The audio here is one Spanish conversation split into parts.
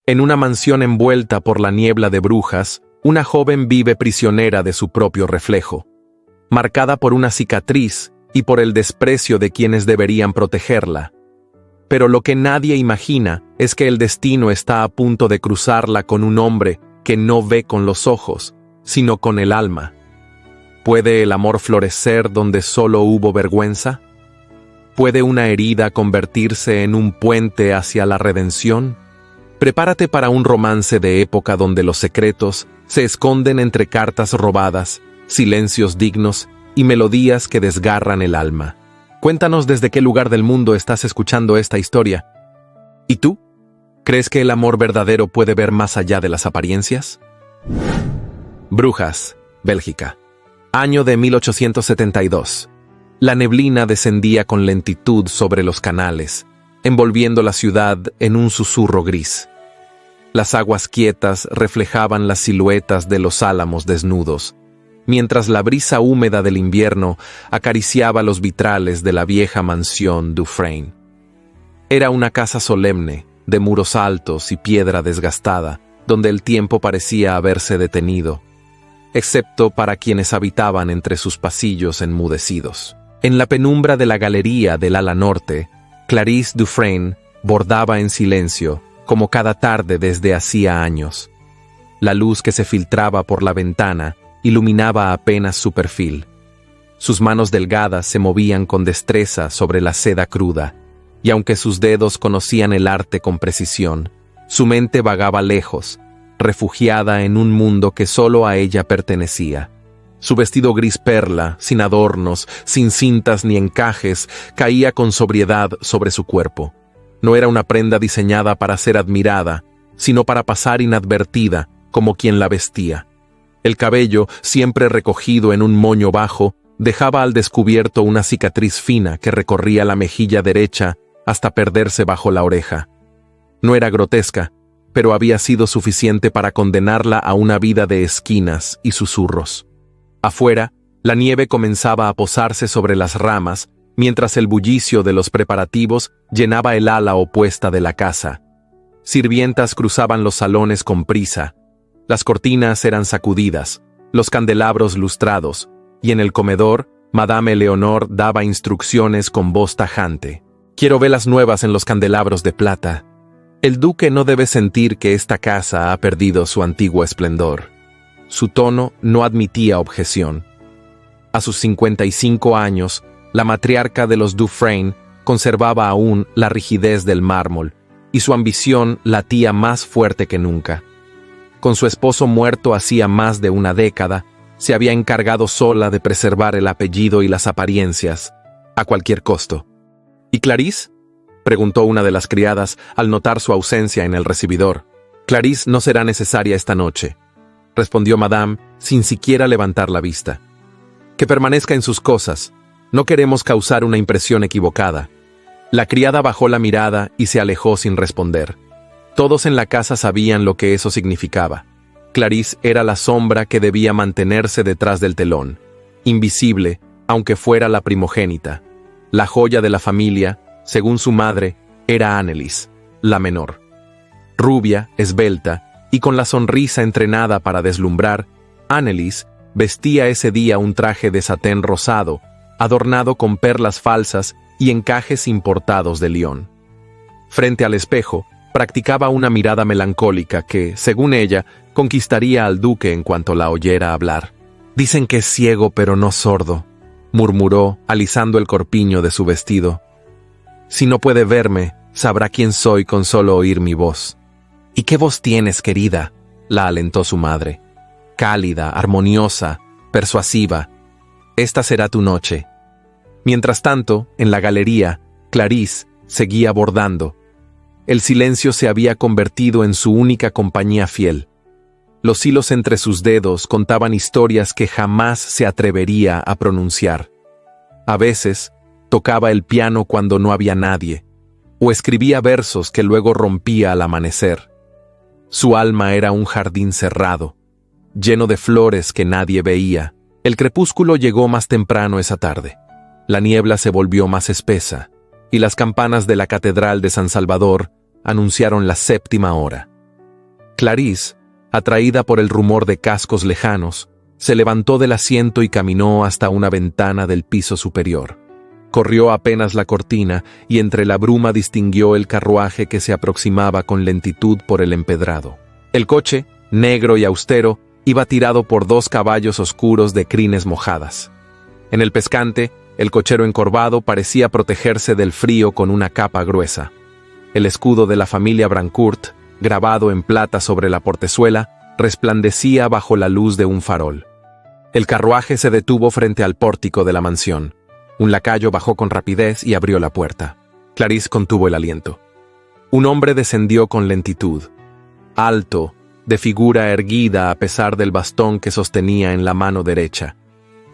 En una mansión envuelta por la niebla de brujas, una joven vive prisionera de su propio reflejo, marcada por una cicatriz y por el desprecio de quienes deberían protegerla. Pero lo que nadie imagina es que el destino está a punto de cruzarla con un hombre que no ve con los ojos, sino con el alma. ¿Puede el amor florecer donde solo hubo vergüenza? ¿Puede una herida convertirse en un puente hacia la redención? Prepárate para un romance de época donde los secretos se esconden entre cartas robadas, silencios dignos y melodías que desgarran el alma. Cuéntanos desde qué lugar del mundo estás escuchando esta historia. ¿Y tú? ¿Crees que el amor verdadero puede ver más allá de las apariencias? Brujas, Bélgica. Año de 1872. La neblina descendía con lentitud sobre los canales, envolviendo la ciudad en un susurro gris. Las aguas quietas reflejaban las siluetas de los álamos desnudos, mientras la brisa húmeda del invierno acariciaba los vitrales de la vieja mansión Dufresne. Era una casa solemne, de muros altos y piedra desgastada, donde el tiempo parecía haberse detenido, excepto para quienes habitaban entre sus pasillos enmudecidos. En la penumbra de la galería del ala norte, Clarisse Dufresne bordaba en silencio, como cada tarde desde hacía años. La luz que se filtraba por la ventana iluminaba apenas su perfil. Sus manos delgadas se movían con destreza sobre la seda cruda, y aunque sus dedos conocían el arte con precisión, su mente vagaba lejos, refugiada en un mundo que solo a ella pertenecía. Su vestido gris perla, sin adornos, sin cintas ni encajes, caía con sobriedad sobre su cuerpo. No era una prenda diseñada para ser admirada, sino para pasar inadvertida, como quien la vestía. El cabello, siempre recogido en un moño bajo, dejaba al descubierto una cicatriz fina que recorría la mejilla derecha hasta perderse bajo la oreja. No era grotesca, pero había sido suficiente para condenarla a una vida de esquinas y susurros. Afuera, la nieve comenzaba a posarse sobre las ramas, mientras el bullicio de los preparativos llenaba el ala opuesta de la casa. Sirvientas cruzaban los salones con prisa. Las cortinas eran sacudidas, los candelabros lustrados, y en el comedor, Madame Eleonore daba instrucciones con voz tajante. «Quiero velas nuevas en los candelabros de plata. El duque no debe sentir que esta casa ha perdido su antiguo esplendor». Su tono no admitía objeción. A sus 55 años, la matriarca de los Dufresne conservaba aún la rigidez del mármol, y su ambición latía más fuerte que nunca. Con su esposo muerto hacía más de una década, se había encargado sola de preservar el apellido y las apariencias, a cualquier costo. ¿Y Clarisse?, preguntó una de las criadas al notar su ausencia en el recibidor. «Clarisse no será necesaria esta noche», respondió Madame sin siquiera levantar la vista. «Que permanezca en sus cosas. No queremos causar una impresión equivocada». La criada bajó la mirada y se alejó sin responder. Todos en la casa sabían lo que eso significaba. Clarisse era la sombra que debía mantenerse detrás del telón, invisible, aunque fuera la primogénita. La joya de la familia, según su madre, era Anneliese, la menor. Rubia, esbelta, y con la sonrisa entrenada para deslumbrar, Anneliese vestía ese día un traje de satén rosado, adornado con perlas falsas y encajes importados de Lyon. Frente al espejo, practicaba una mirada melancólica que, según ella, conquistaría al duque en cuanto la oyera hablar. «Dicen que es ciego pero no sordo», murmuró, alisando el corpiño de su vestido. «Si no puede verme, sabrá quién soy con solo oír mi voz». «¿Y qué voz tienes, querida?», la alentó su madre. «Cálida, armoniosa, persuasiva. Esta será tu noche». Mientras tanto, en la galería, Clarisse seguía bordando. El silencio se había convertido en su única compañía fiel. Los hilos entre sus dedos contaban historias que jamás se atrevería a pronunciar. A veces, tocaba el piano cuando no había nadie, o escribía versos que luego rompía al amanecer. Su alma era un jardín cerrado, lleno de flores que nadie veía. El crepúsculo llegó más temprano esa tarde. La niebla se volvió más espesa, y las campanas de la Catedral de San Salvador anunciaron la 7ª hora. Clarice, atraída por el rumor de cascos lejanos, se levantó del asiento y caminó hasta una ventana del piso superior. Corrió apenas la cortina y entre la bruma distinguió el carruaje que se aproximaba con lentitud por el empedrado. El coche, negro y austero, iba tirado por 2 caballos oscuros de crines mojadas. En el pescante, el cochero encorvado parecía protegerse del frío con una capa gruesa. El escudo de la familia Brancourt, grabado en plata sobre la portezuela, resplandecía bajo la luz de un farol. El carruaje se detuvo frente al pórtico de la mansión. Un lacayo bajó con rapidez y abrió la puerta. Clarice contuvo el aliento. Un hombre descendió con lentitud. Alto, de figura erguida a pesar del bastón que sostenía en la mano derecha.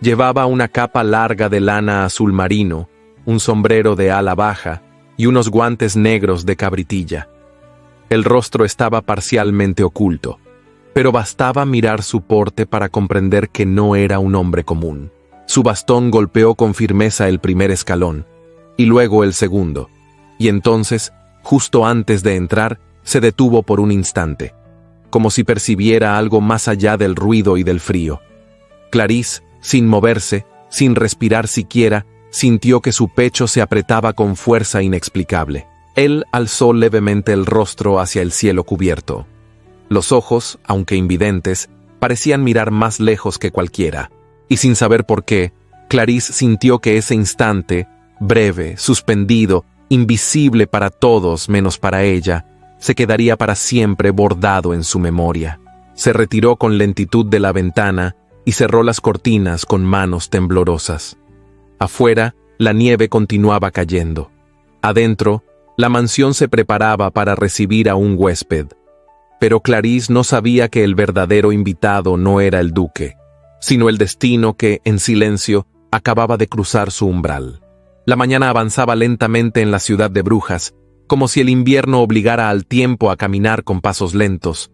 Llevaba una capa larga de lana azul marino, un sombrero de ala baja y unos guantes negros de cabritilla. El rostro estaba parcialmente oculto, pero bastaba mirar su porte para comprender que no era un hombre común. Su bastón golpeó con firmeza el primer escalón, y luego el segundo, y entonces, justo antes de entrar, se detuvo por un instante, como si percibiera algo más allá del ruido y del frío. Clarice, sin moverse, sin respirar siquiera, sintió que su pecho se apretaba con fuerza inexplicable. Él alzó levemente el rostro hacia el cielo cubierto. Los ojos, aunque invidentes, parecían mirar más lejos que cualquiera, y sin saber por qué, Clarice sintió que ese instante, breve, suspendido, invisible para todos menos para ella, se quedaría para siempre bordado en su memoria. Se retiró con lentitud de la ventana y cerró las cortinas con manos temblorosas. Afuera, la nieve continuaba cayendo. Adentro, la mansión se preparaba para recibir a un huésped. Pero Clarice no sabía que el verdadero invitado no era el duque, sino el destino que, en silencio, acababa de cruzar su umbral. La mañana avanzaba lentamente en la ciudad de Brujas, como si el invierno obligara al tiempo a caminar con pasos lentos.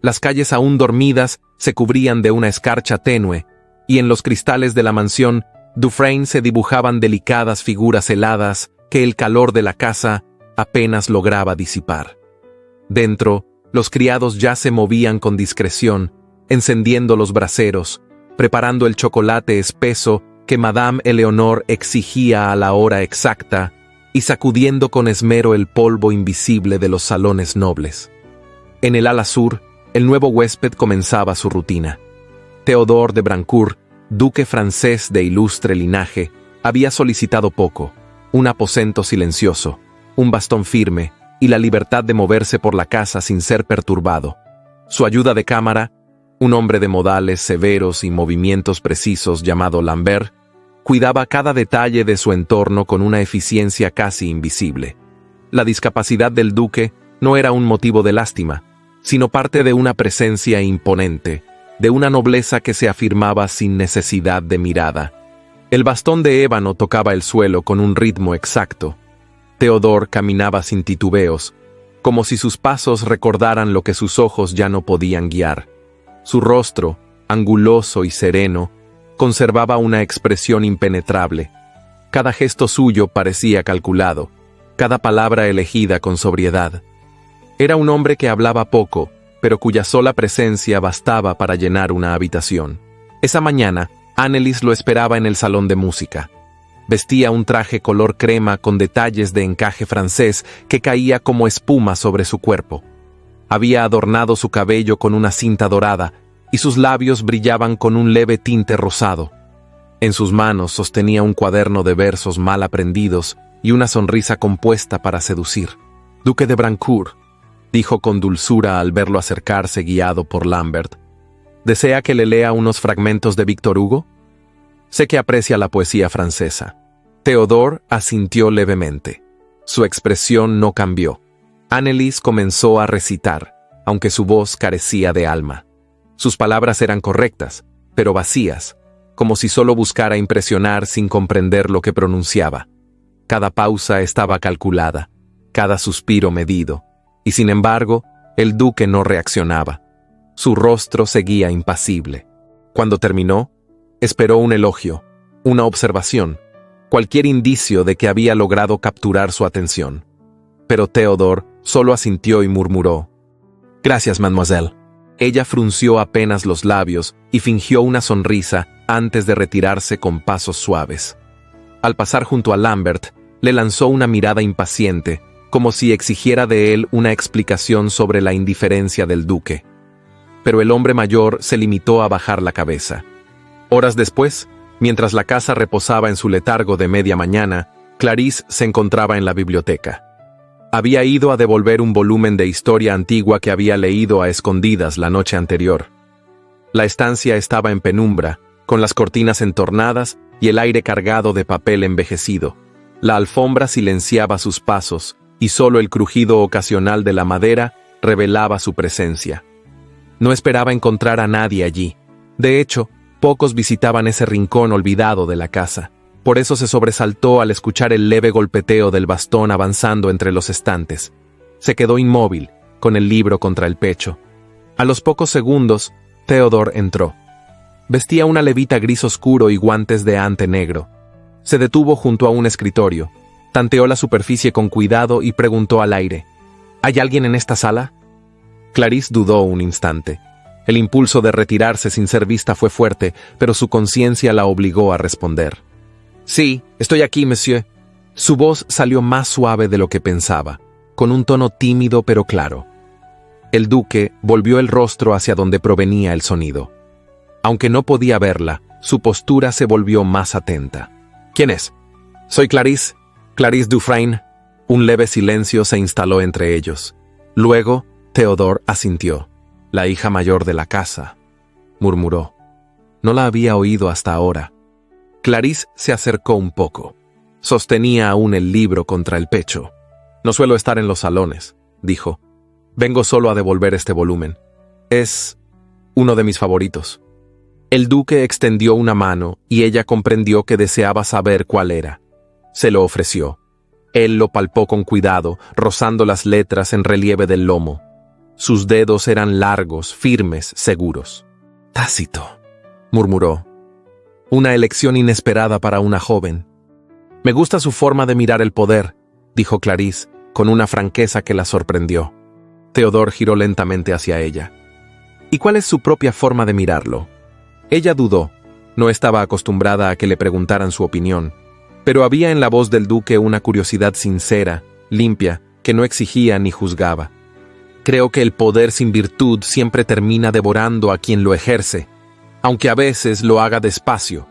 Las calles aún dormidas se cubrían de una escarcha tenue, y en los cristales de la mansión Dufresne se dibujaban delicadas figuras heladas que el calor de la casa apenas lograba disipar. Dentro, los criados ya se movían con discreción, encendiendo los braseros, preparando el chocolate espeso que Madame Eleonore exigía a la hora exacta y sacudiendo con esmero el polvo invisible de los salones nobles. En el ala sur, el nuevo huésped comenzaba su rutina. Théodore de Brancourt, duque francés de ilustre linaje, había solicitado poco: un aposento silencioso, un bastón firme y la libertad de moverse por la casa sin ser perturbado. Su ayuda de cámara, un hombre de modales severos y movimientos precisos llamado Lambert, cuidaba cada detalle de su entorno con una eficiencia casi invisible. La discapacidad del duque no era un motivo de lástima, sino parte de una presencia imponente, de una nobleza que se afirmaba sin necesidad de mirada. El bastón de ébano tocaba el suelo con un ritmo exacto. Théodore caminaba sin titubeos, como si sus pasos recordaran lo que sus ojos ya no podían guiar. Su rostro, anguloso y sereno, conservaba una expresión impenetrable. Cada gesto suyo parecía calculado, cada palabra elegida con sobriedad. Era un hombre que hablaba poco, pero cuya sola presencia bastaba para llenar una habitación. Esa mañana, Annelies lo esperaba en el salón de música. Vestía un traje color crema con detalles de encaje francés que caía como espuma sobre su cuerpo. Había adornado su cabello con una cinta dorada y sus labios brillaban con un leve tinte rosado. En sus manos sostenía un cuaderno de versos mal aprendidos y una sonrisa compuesta para seducir. «Duque de Brancourt», dijo con dulzura al verlo acercarse guiado por Lambert, «¿desea que le lea unos fragmentos de Víctor Hugo? Sé que aprecia la poesía francesa». Théodore asintió levemente. Su expresión no cambió. Annelies comenzó a recitar, aunque su voz carecía de alma. Sus palabras eran correctas, pero vacías, como si solo buscara impresionar sin comprender lo que pronunciaba. Cada pausa estaba calculada, cada suspiro medido, y sin embargo, el duque no reaccionaba. Su rostro seguía impasible. Cuando terminó, esperó un elogio, una observación, cualquier indicio de que había logrado capturar su atención. Pero Théodore solo asintió y murmuró: Gracias, mademoiselle. Ella frunció apenas los labios y fingió una sonrisa antes de retirarse con pasos suaves. Al pasar junto a Lambert, le lanzó una mirada impaciente, como si exigiera de él una explicación sobre la indiferencia del duque. Pero el hombre mayor se limitó a bajar la cabeza. Horas después, mientras la casa reposaba en su letargo de media mañana, Clarisse se encontraba en la biblioteca. Había ido a devolver un volumen de historia antigua que había leído a escondidas la noche anterior. La estancia estaba en penumbra, con las cortinas entornadas y el aire cargado de papel envejecido. La alfombra silenciaba sus pasos, y solo el crujido ocasional de la madera revelaba su presencia. No esperaba encontrar a nadie allí. De hecho, pocos visitaban ese rincón olvidado de la casa. Por eso se sobresaltó al escuchar el leve golpeteo del bastón avanzando entre los estantes. Se quedó inmóvil, con el libro contra el pecho. A los pocos segundos, Theodore entró. Vestía una levita gris oscuro y guantes de ante negro. Se detuvo junto a un escritorio, tanteó la superficie con cuidado y preguntó al aire: ¿Hay alguien en esta sala? Clarisse dudó un instante. El impulso de retirarse sin ser vista fue fuerte, pero su conciencia la obligó a responder. Sí, estoy aquí, monsieur. Su voz salió más suave de lo que pensaba, con un tono tímido pero claro. El duque volvió el rostro hacia donde provenía el sonido. Aunque no podía verla, su postura se volvió más atenta. ¿Quién es? Soy Clarisse Dufresne. Un leve silencio se instaló entre ellos. Luego, Theodore asintió. La hija mayor de la casa, murmuró. No la había oído hasta ahora. Clarisse se acercó un poco. Sostenía aún el libro contra el pecho. No suelo estar en los salones, dijo. Vengo solo a devolver este volumen. Es uno de mis favoritos. El duque extendió una mano y ella comprendió que deseaba saber cuál era. Se lo ofreció. Él lo palpó con cuidado, rozando las letras en relieve del lomo. Sus dedos eran largos, firmes, seguros. Tácito, murmuró. Una elección inesperada para una joven. Me gusta su forma de mirar el poder, dijo Clarisse, con una franqueza que la sorprendió. Theodore giró lentamente hacia ella. ¿Y cuál es su propia forma de mirarlo? Ella dudó. No estaba acostumbrada a que le preguntaran su opinión, pero había en la voz del duque una curiosidad sincera, limpia, que no exigía ni juzgaba. Creo que el poder sin virtud siempre termina devorando a quien lo ejerce, aunque a veces lo haga despacio.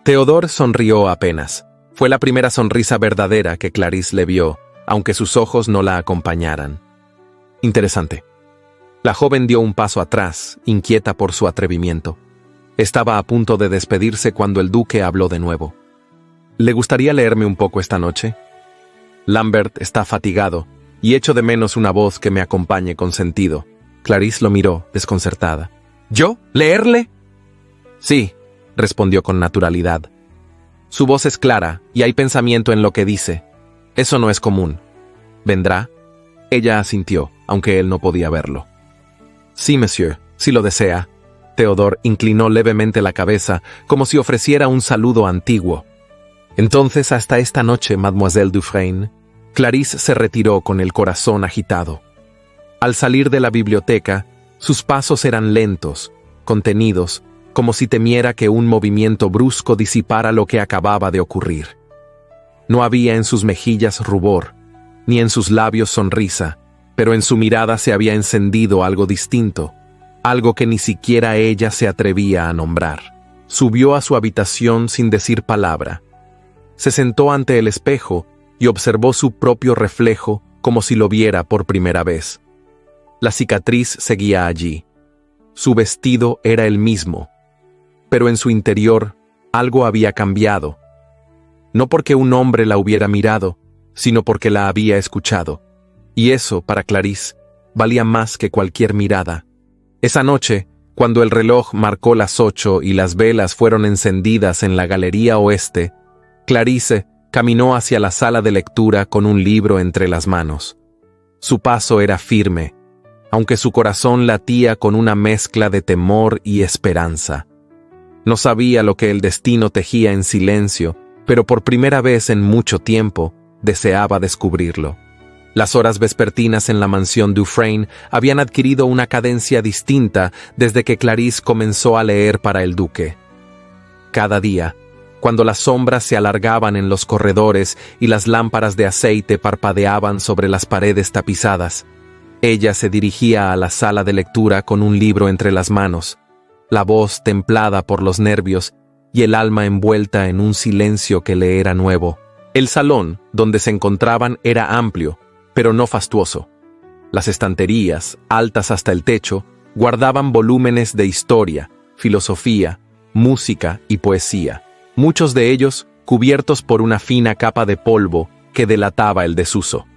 Theodore sonrió apenas. Fue la primera sonrisa verdadera que Clarisse le vio, aunque sus ojos no la acompañaran. Interesante. La joven dio un paso atrás, inquieta por su atrevimiento. Estaba a punto de despedirse cuando el duque habló de nuevo. ¿Le gustaría leerme un poco esta noche? Lambert está fatigado, y echo de menos una voz que me acompañe con sentido. Clarisse lo miró, desconcertada. ¿Yo? ¿Leerle? Sí, respondió con naturalidad. Su voz es clara, y hay pensamiento en lo que dice. Eso no es común. ¿Vendrá? Ella asintió, aunque él no podía verlo. Sí, monsieur, si lo desea. Theodore inclinó levemente la cabeza, como si ofreciera un saludo antiguo. Entonces, hasta esta noche, mademoiselle Dufresne. Clarisse se retiró con el corazón agitado. Al salir de la biblioteca, sus pasos eran lentos, contenidos, como si temiera que un movimiento brusco disipara lo que acababa de ocurrir. No había en sus mejillas rubor, ni en sus labios sonrisa, pero en su mirada se había encendido algo distinto, algo que ni siquiera ella se atrevía a nombrar. Subió a su habitación sin decir palabra. Se sentó ante el espejo y observó su propio reflejo como si lo viera por primera vez. La cicatriz seguía allí. Su vestido era el mismo, pero en su interior algo había cambiado. No porque un hombre la hubiera mirado, sino porque la había escuchado. Y eso, para Clarisse, valía más que cualquier mirada. Esa noche, cuando el reloj marcó las 8 y las velas fueron encendidas en la galería oeste, Clarisse caminó hacia la sala de lectura con un libro entre las manos. Su paso era firme, aunque su corazón latía con una mezcla de temor y esperanza. No sabía lo que el destino tejía en silencio, pero por primera vez en mucho tiempo deseaba descubrirlo. Las horas vespertinas en la mansión Dufresne habían adquirido una cadencia distinta desde que Clarice comenzó a leer para el duque. Cada día, cuando las sombras se alargaban en los corredores y las lámparas de aceite parpadeaban sobre las paredes tapizadas, ella se dirigía a la sala de lectura con un libro entre las manos, la voz templada por los nervios y el alma envuelta en un silencio que le era nuevo. El salón donde se encontraban era amplio, pero no fastuoso. Las estanterías, altas hasta el techo, guardaban volúmenes de historia, filosofía, música y poesía, muchos de ellos cubiertos por una fina capa de polvo que delataba el desuso.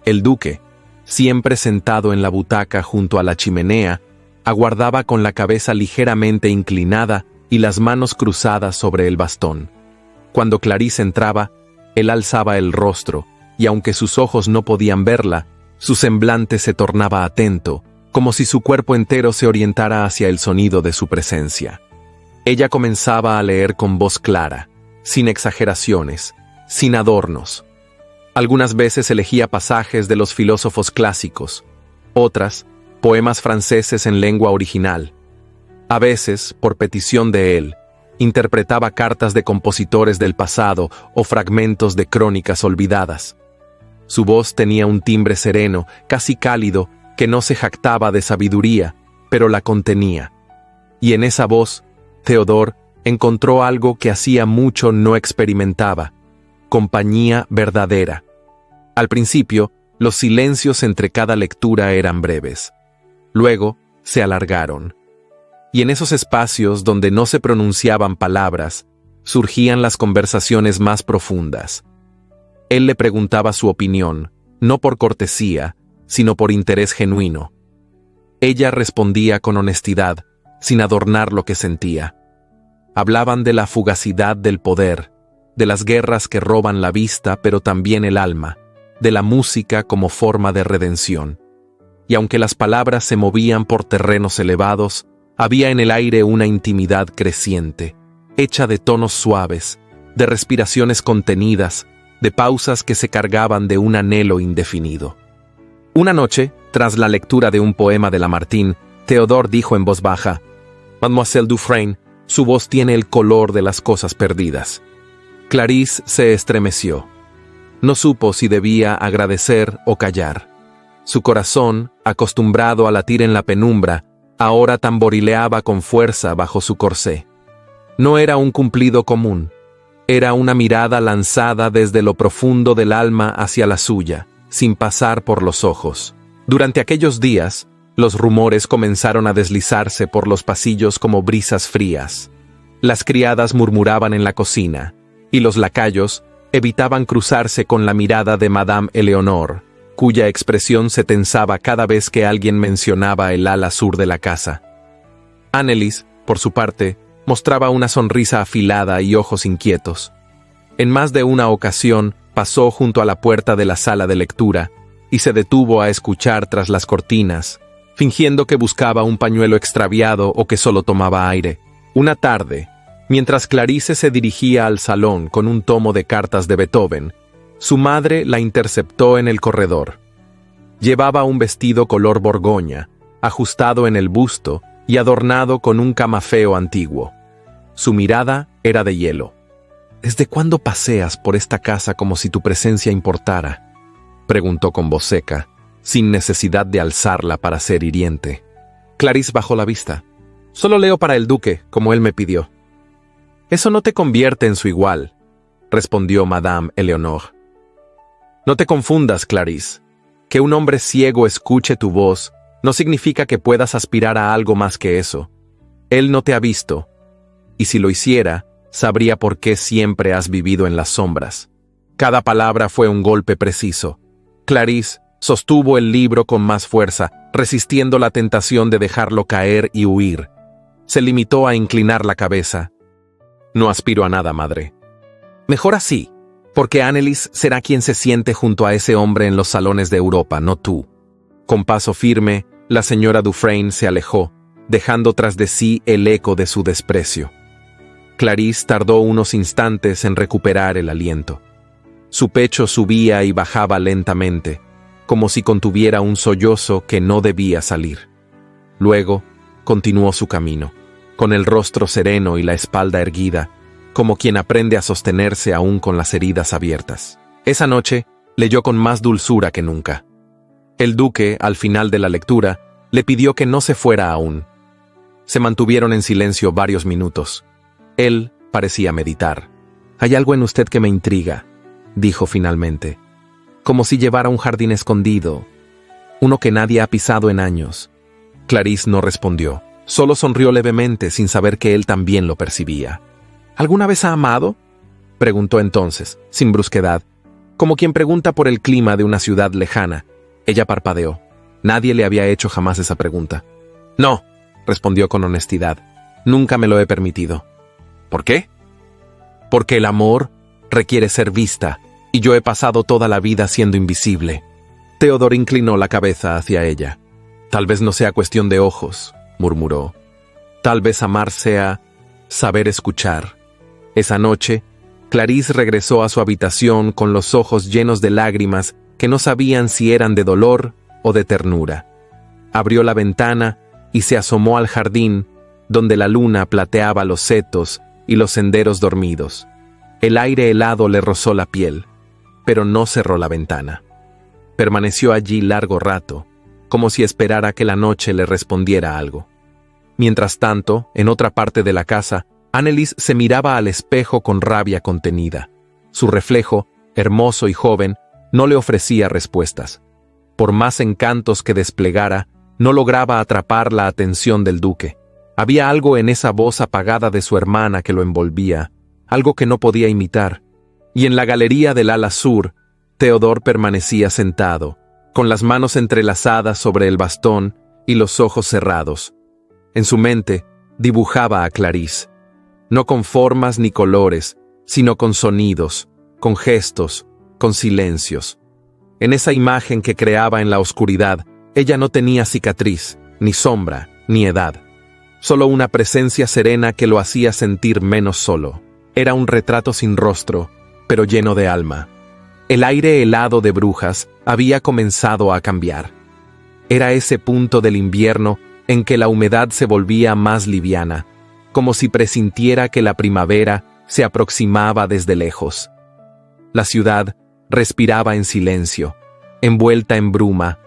El duque, siempre sentado en la butaca junto a la chimenea, aguardaba con la cabeza ligeramente inclinada y las manos cruzadas sobre el bastón. Cuando Clarice entraba, él alzaba el rostro, y aunque sus ojos no podían verla, su semblante se tornaba atento, como si su cuerpo entero se orientara hacia el sonido de su presencia. Ella comenzaba a leer con voz clara, sin exageraciones, sin adornos. Algunas veces elegía pasajes de los filósofos clásicos, otras, poemas franceses en lengua original. A veces, por petición de él, interpretaba cartas de compositores del pasado o fragmentos de crónicas olvidadas. Su voz tenía un timbre sereno, casi cálido, que no se jactaba de sabiduría, pero la contenía. Y en esa voz, Theodore encontró algo que hacía mucho no experimentaba: compañía verdadera. Al principio, los silencios entre cada lectura eran breves. Luego, se alargaron. Y en esos espacios donde no se pronunciaban palabras, surgían las conversaciones más profundas. Él le preguntaba su opinión, no por cortesía, sino por interés genuino. Ella respondía con honestidad, sin adornar lo que sentía. Hablaban de la fugacidad del poder, de las guerras que roban la vista pero también el alma, de la música como forma de redención. Y aunque las palabras se movían por terrenos elevados, había en el aire una intimidad creciente, hecha de tonos suaves, de respiraciones contenidas, de pausas que se cargaban de un anhelo indefinido. Una noche, tras la lectura de un poema de Lamartine, Theodore dijo en voz baja: «Mademoiselle Dufresne, su voz tiene el color de las cosas perdidas». Clarice se estremeció. No supo si debía agradecer o callar. Su corazón, acostumbrado a latir en la penumbra, ahora tamborileaba con fuerza bajo su corsé. No era un cumplido común. Era una mirada lanzada desde lo profundo del alma hacia la suya, sin pasar por los ojos. Durante aquellos días, los rumores comenzaron a deslizarse por los pasillos como brisas frías. Las criadas murmuraban en la cocina, y los lacayos evitaban cruzarse con la mirada de Madame Eleonore, cuya expresión se tensaba cada vez que alguien mencionaba el ala sur de la casa. Anneliese, por su parte, mostraba una sonrisa afilada y ojos inquietos. En más de una ocasión pasó junto a la puerta de la sala de lectura y se detuvo a escuchar tras las cortinas, fingiendo que buscaba un pañuelo extraviado o que solo tomaba aire. Una tarde, mientras Clarice se dirigía al salón con un tomo de cartas de Beethoven, su madre la interceptó en el corredor. Llevaba un vestido color borgoña, ajustado en el busto y adornado con un camafeo antiguo. Su mirada era de hielo. «¿Desde cuándo paseas por esta casa como si tu presencia importara?», preguntó con voz seca, sin necesidad de alzarla para ser hiriente. Clarice bajó la vista. «Solo leo para el duque, como él me pidió». «Eso no te convierte en su igual», respondió Madame Eleonore. «No te confundas, Clarice. Que un hombre ciego escuche tu voz no significa que puedas aspirar a algo más que eso. Él no te ha visto, y si lo hiciera, sabría por qué siempre has vivido en las sombras». Cada palabra fue un golpe preciso. Clarice sostuvo el libro con más fuerza, resistiendo la tentación de dejarlo caer y huir. Se limitó a inclinar la cabeza. «No aspiro a nada, madre». «Mejor así, porque Anneliese será quien se siente junto a ese hombre en los salones de Europa, no tú». Con paso firme, la señora Dufresne se alejó, dejando tras de sí el eco de su desprecio. Clarice tardó unos instantes en recuperar el aliento. Su pecho subía y bajaba lentamente, como si contuviera un sollozo que no debía salir. Luego, continuó su camino, con el rostro sereno y la espalda erguida, como quien aprende a sostenerse aún con las heridas abiertas. Esa noche, leyó con más dulzura que nunca. El duque, al final de la lectura, le pidió que no se fuera aún. Se mantuvieron en silencio varios minutos. Él parecía meditar. «Hay algo en usted que me intriga», dijo finalmente. «Como si llevara un jardín escondido, uno que nadie ha pisado en años». Clarice no respondió. Solo sonrió levemente sin saber que él también lo percibía. «¿Alguna vez ha amado?», preguntó entonces, sin brusquedad, como quien pregunta por el clima de una ciudad lejana. Ella parpadeó. Nadie le había hecho jamás esa pregunta. «No», respondió con honestidad. «Nunca me lo he permitido». «¿Por qué?». «Porque el amor requiere ser vista, y yo he pasado toda la vida siendo invisible». Theodore inclinó la cabeza hacia ella. «Tal vez no sea cuestión de ojos», murmuró. «Tal vez amar sea saber escuchar». Esa noche, Clarice regresó a su habitación con los ojos llenos de lágrimas que no sabían si eran de dolor o de ternura. Abrió la ventana y se asomó al jardín, donde la luna plateaba los setos y los senderos dormidos. El aire helado le rozó la piel, pero no cerró la ventana. Permaneció allí largo rato, como si esperara que la noche le respondiera algo. Mientras tanto, en otra parte de la casa, Anneliese se miraba al espejo con rabia contenida. Su reflejo, hermoso y joven, no le ofrecía respuestas. Por más encantos que desplegara, no lograba atrapar la atención del duque. Había algo en esa voz apagada de su hermana que lo envolvía, algo que no podía imitar. Y en la galería del ala sur, Theodore permanecía sentado, con las manos entrelazadas sobre el bastón y los ojos cerrados. En su mente, dibujaba a Clarice, no con formas ni colores, sino con sonidos, con gestos, con silencios. En esa imagen que creaba en la oscuridad, ella no tenía cicatriz, ni sombra, ni edad. Solo una presencia serena que lo hacía sentir menos solo. Era un retrato sin rostro, pero lleno de alma. El aire helado de Brujas había comenzado a cambiar. Era ese punto del invierno en que la humedad se volvía más liviana, como si presintiera que la primavera se aproximaba desde lejos. La ciudad respiraba en silencio, envuelta en bruma,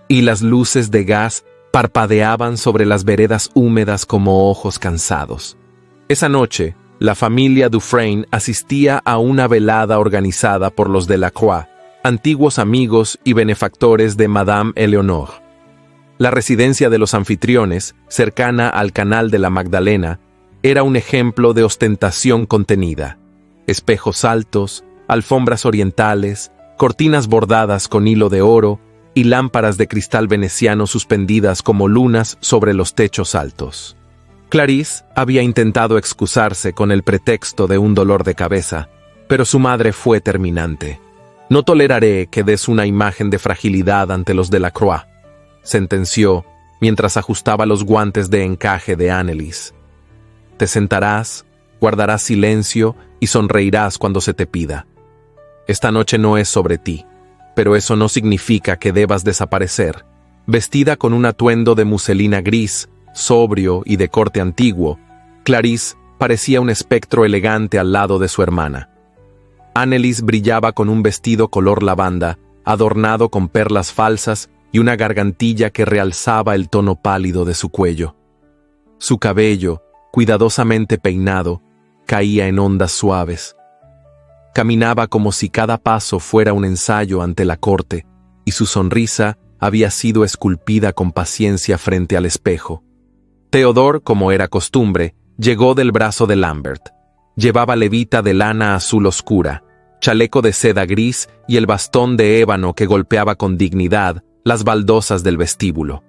y las luces de gas parpadeaban sobre las veredas húmedas como ojos cansados. Esa noche, la familia Dufresne asistía a una velada organizada por los Delacroix, antiguos amigos y benefactores de Madame Eleonore. La residencia de los anfitriones, cercana al canal de la Magdalena, era un ejemplo de ostentación contenida. Espejos altos, alfombras orientales, cortinas bordadas con hilo de oro y lámparas de cristal veneciano suspendidas como lunas sobre los techos altos. Clarice había intentado excusarse con el pretexto de un dolor de cabeza, pero su madre fue terminante. «No toleraré que des una imagen de fragilidad ante los Delacroix», sentenció mientras ajustaba los guantes de encaje de Anneliese. «Te sentarás, guardarás silencio y sonreirás cuando se te pida. Esta noche no es sobre ti, pero eso no significa que debas desaparecer». Vestida con un atuendo de muselina gris, sobrio y de corte antiguo, Clarice parecía un espectro elegante al lado de su hermana. Anneliese brillaba con un vestido color lavanda, adornado con perlas falsas y una gargantilla que realzaba el tono pálido de su cuello. Su cabello, cuidadosamente peinado, caía en ondas suaves. Caminaba como si cada paso fuera un ensayo ante la corte, y su sonrisa había sido esculpida con paciencia frente al espejo. Theodore, como era costumbre, llegó del brazo de Lambert. Llevaba levita de lana azul oscura, chaleco de seda gris y el bastón de ébano que golpeaba con dignidad las baldosas del vestíbulo.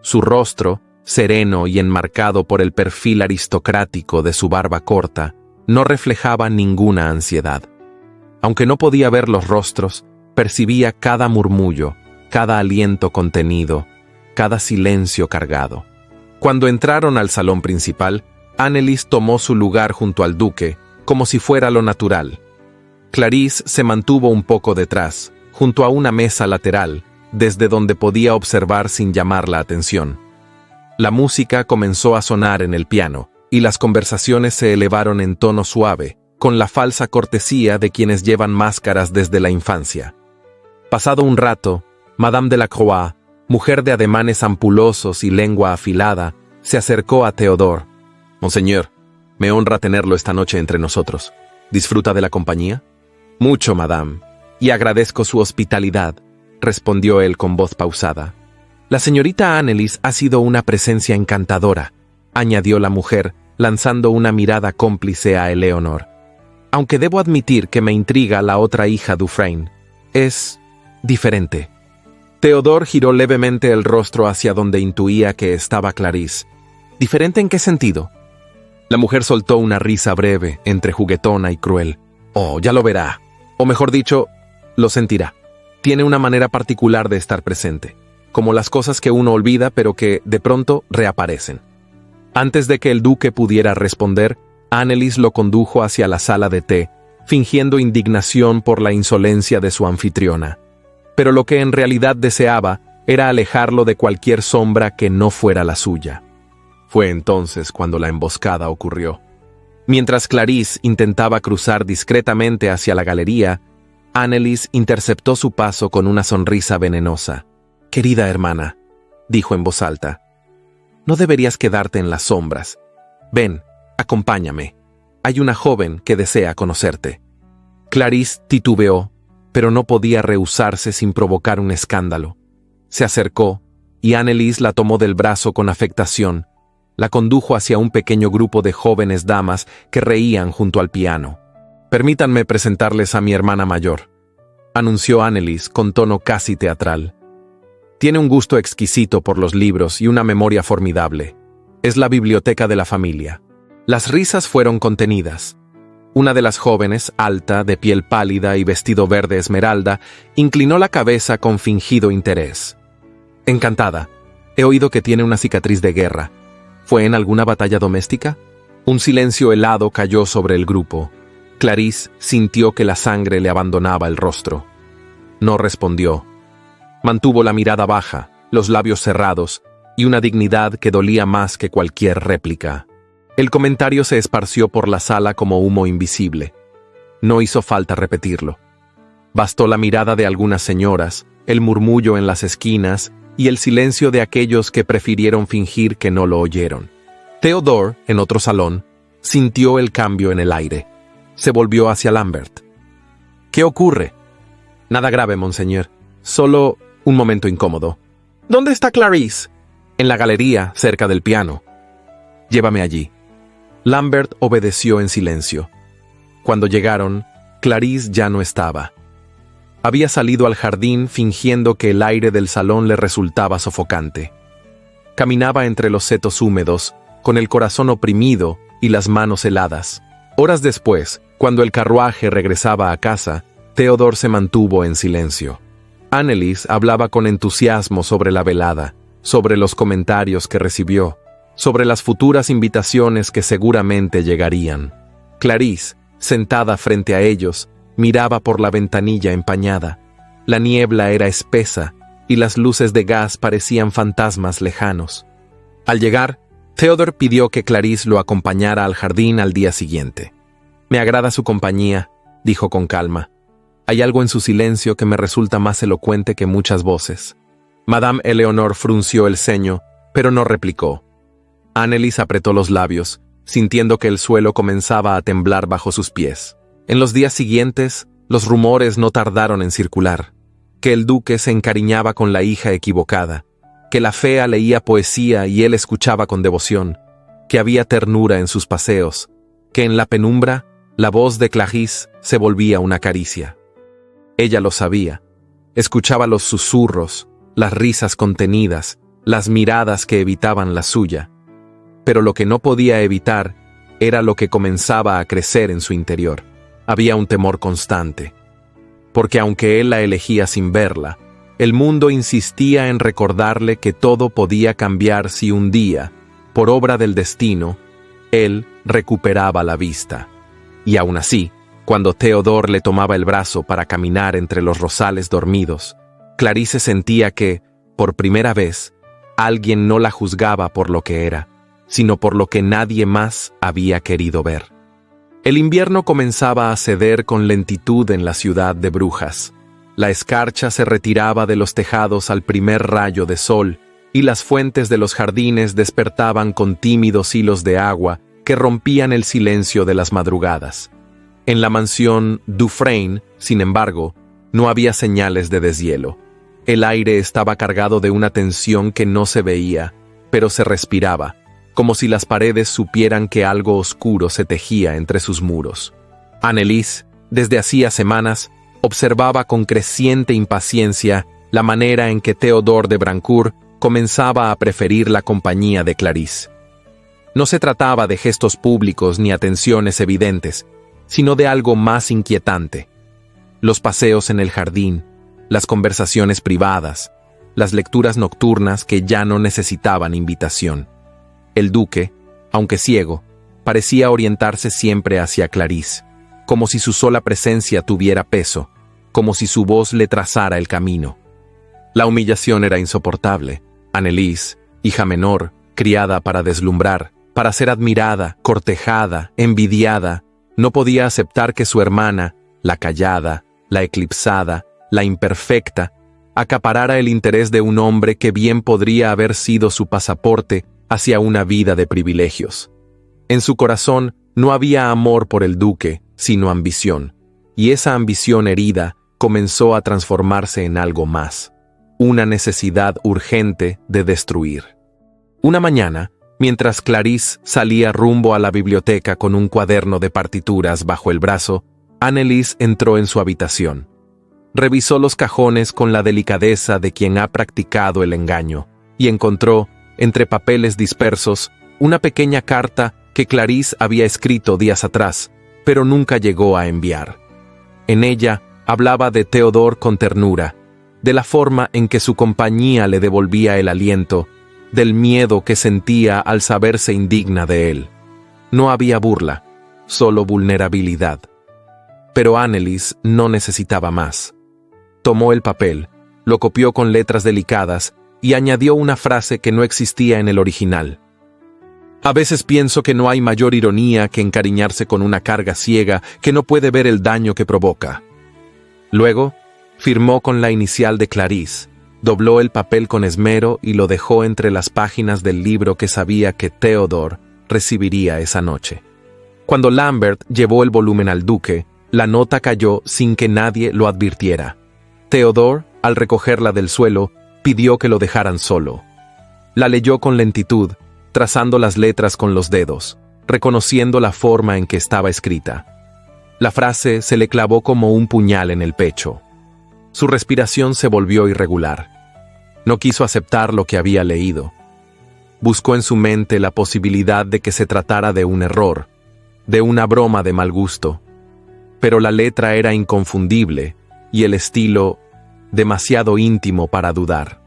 Su rostro, sereno y enmarcado por el perfil aristocrático de su barba corta, no reflejaba ninguna ansiedad. Aunque no podía ver los rostros, percibía cada murmullo, cada aliento contenido, cada silencio cargado. Cuando entraron al salón principal, Anneliese tomó su lugar junto al duque, como si fuera lo natural. Clarice se mantuvo un poco detrás, junto a una mesa lateral, desde donde podía observar sin llamar la atención. La música comenzó a sonar en el piano, y las conversaciones se elevaron en tono suave, con la falsa cortesía de quienes llevan máscaras desde la infancia. Pasado un rato, Madame de la Croix, mujer de ademanes ampulosos y lengua afilada, se acercó a Théodore. «Monseñor, me honra tenerlo esta noche entre nosotros. ¿Disfruta de la compañía?» «Mucho, madame, y agradezco su hospitalidad», respondió él con voz pausada. «La señorita Anneliese ha sido una presencia encantadora», añadió la mujer, lanzando una mirada cómplice a Eleonor. «Aunque debo admitir que me intriga la otra hija Dufresne. Es diferente». Théodore giró levemente el rostro hacia donde intuía que estaba Clarisse. «¿Diferente en qué sentido?» La mujer soltó una risa breve, entre juguetona y cruel. «Oh, ya lo verá. O mejor dicho, lo sentirá. Tiene una manera particular de estar presente, como las cosas que uno olvida pero que, de pronto, reaparecen». Antes de que el duque pudiera responder, Anneliese lo condujo hacia la sala de té, fingiendo indignación por la insolencia de su anfitriona. Pero lo que en realidad deseaba era alejarlo de cualquier sombra que no fuera la suya. Fue entonces cuando la emboscada ocurrió. Mientras Clarisse intentaba cruzar discretamente hacia la galería, Anneliese interceptó su paso con una sonrisa venenosa. «Querida hermana», dijo en voz alta, «no deberías quedarte en las sombras. Ven, acompáñame. Hay una joven que desea conocerte». Clarisse titubeó, pero no podía rehusarse sin provocar un escándalo. Se acercó, y Anneliese la tomó del brazo con afectación. La condujo hacia un pequeño grupo de jóvenes damas que reían junto al piano. «Permítanme presentarles a mi hermana mayor», anunció Anneliese con tono casi teatral. «Tiene un gusto exquisito por los libros y una memoria formidable. Es la biblioteca de la familia». Las risas fueron contenidas. Una de las jóvenes, alta, de piel pálida y vestido verde esmeralda, inclinó la cabeza con fingido interés. «Encantada. He oído que tiene una cicatriz de guerra. ¿Fue en alguna batalla doméstica?» Un silencio helado cayó sobre el grupo. Clarisse sintió que la sangre le abandonaba el rostro. No respondió. Mantuvo la mirada baja, los labios cerrados, y una dignidad que dolía más que cualquier réplica. El comentario se esparció por la sala como humo invisible. No hizo falta repetirlo. Bastó la mirada de algunas señoras, el murmullo en las esquinas y el silencio de aquellos que prefirieron fingir que no lo oyeron. Théodore, en otro salón, sintió el cambio en el aire. Se volvió hacia Lambert. «¿Qué ocurre?» «Nada grave, monseñor. Solo un momento incómodo». «¿Dónde está Clarisse?» «En la galería, cerca del piano». «Llévame allí». Lambert obedeció en silencio. Cuando llegaron, Clarisse ya no estaba. Había salido al jardín fingiendo que el aire del salón le resultaba sofocante. Caminaba entre los setos húmedos, con el corazón oprimido y las manos heladas. Horas después, cuando el carruaje regresaba a casa, Théodore se mantuvo en silencio. Anneliese hablaba con entusiasmo sobre la velada, sobre los comentarios que recibió, sobre las futuras invitaciones que seguramente llegarían. Clarisse, sentada frente a ellos, miraba por la ventanilla empañada. La niebla era espesa y las luces de gas parecían fantasmas lejanos. Al llegar, Théodore pidió que Clarisse lo acompañara al jardín al día siguiente. «Me agrada su compañía», dijo con calma. «Hay algo en su silencio que me resulta más elocuente que muchas voces». Madame Eleonor frunció el ceño, pero no replicó. Anneliese apretó los labios, sintiendo que el suelo comenzaba a temblar bajo sus pies. En los días siguientes, los rumores no tardaron en circular. Que el duque se encariñaba con la hija equivocada, que la fea leía poesía y él escuchaba con devoción, que había ternura en sus paseos, que en la penumbra la voz de Clarisse se volvía una caricia. Ella lo sabía. Escuchaba los susurros, las risas contenidas, las miradas que evitaban la suya. Pero lo que no podía evitar era lo que comenzaba a crecer en su interior. Había un temor constante. Porque aunque él la elegía sin verla, el mundo insistía en recordarle que todo podía cambiar si un día, por obra del destino, él recuperaba la vista. Y aún así, cuando Théodore le tomaba el brazo para caminar entre los rosales dormidos, Clarice sentía que, por primera vez, alguien no la juzgaba por lo que era, sino por lo que nadie más había querido ver. El invierno comenzaba a ceder con lentitud en la ciudad de brujas. La escarcha se retiraba de los tejados al primer rayo de sol, y las fuentes de los jardines despertaban con tímidos hilos de agua que rompían el silencio de las madrugadas. En la mansión Dufresne, sin embargo, no había señales de deshielo. El aire estaba cargado de una tensión que no se veía, pero se respiraba, como si las paredes supieran que algo oscuro se tejía entre sus muros. Anneliese, desde hacía semanas, observaba con creciente impaciencia la manera en que Théodore de Brancourt comenzaba a preferir la compañía de Clarice. No se trataba de gestos públicos ni atenciones evidentes, sino de algo más inquietante. Los paseos en el jardín, las conversaciones privadas, las lecturas nocturnas que ya no necesitaban invitación. El duque, aunque ciego, parecía orientarse siempre hacia Clarice, como si su sola presencia tuviera peso, como si su voz le trazara el camino. La humillación era insoportable. Anneliese, hija menor, criada para deslumbrar, para ser admirada, cortejada, envidiada, no podía aceptar que su hermana, la callada, la eclipsada, la imperfecta, acaparara el interés de un hombre que bien podría haber sido su pasaporte hacia una vida de privilegios. En su corazón no había amor por el duque, sino ambición, y esa ambición herida comenzó a transformarse en algo más, una necesidad urgente de destruir. Una mañana, mientras Clarice salía rumbo a la biblioteca con un cuaderno de partituras bajo el brazo, Anneliese entró en su habitación. Revisó los cajones con la delicadeza de quien ha practicado el engaño, y encontró, entre papeles dispersos, una pequeña carta que Clarice había escrito días atrás, pero nunca llegó a enviar. En ella hablaba de Théodore con ternura, de la forma en que su compañía le devolvía el aliento, del miedo que sentía al saberse indigna de él. No había burla, solo vulnerabilidad. Pero Anneliese no necesitaba más. Tomó el papel, lo copió con letras delicadas y añadió una frase que no existía en el original. A veces pienso que no hay mayor ironía que encariñarse con una carga ciega que no puede ver el daño que provoca. Luego, firmó con la inicial de Clarice, dobló el papel con esmero y lo dejó entre las páginas del libro que sabía que Théodore recibiría esa noche. Cuando Lambert llevó el volumen al duque, la nota cayó sin que nadie lo advirtiera. Théodore, al recogerla del suelo, pidió que lo dejaran solo. La leyó con lentitud, trazando las letras con los dedos, reconociendo la forma en que estaba escrita. La frase se le clavó como un puñal en el pecho. Su respiración se volvió irregular. No quiso aceptar lo que había leído. Buscó en su mente la posibilidad de que se tratara de un error, de una broma de mal gusto. Pero la letra era inconfundible y el estilo demasiado íntimo para dudar.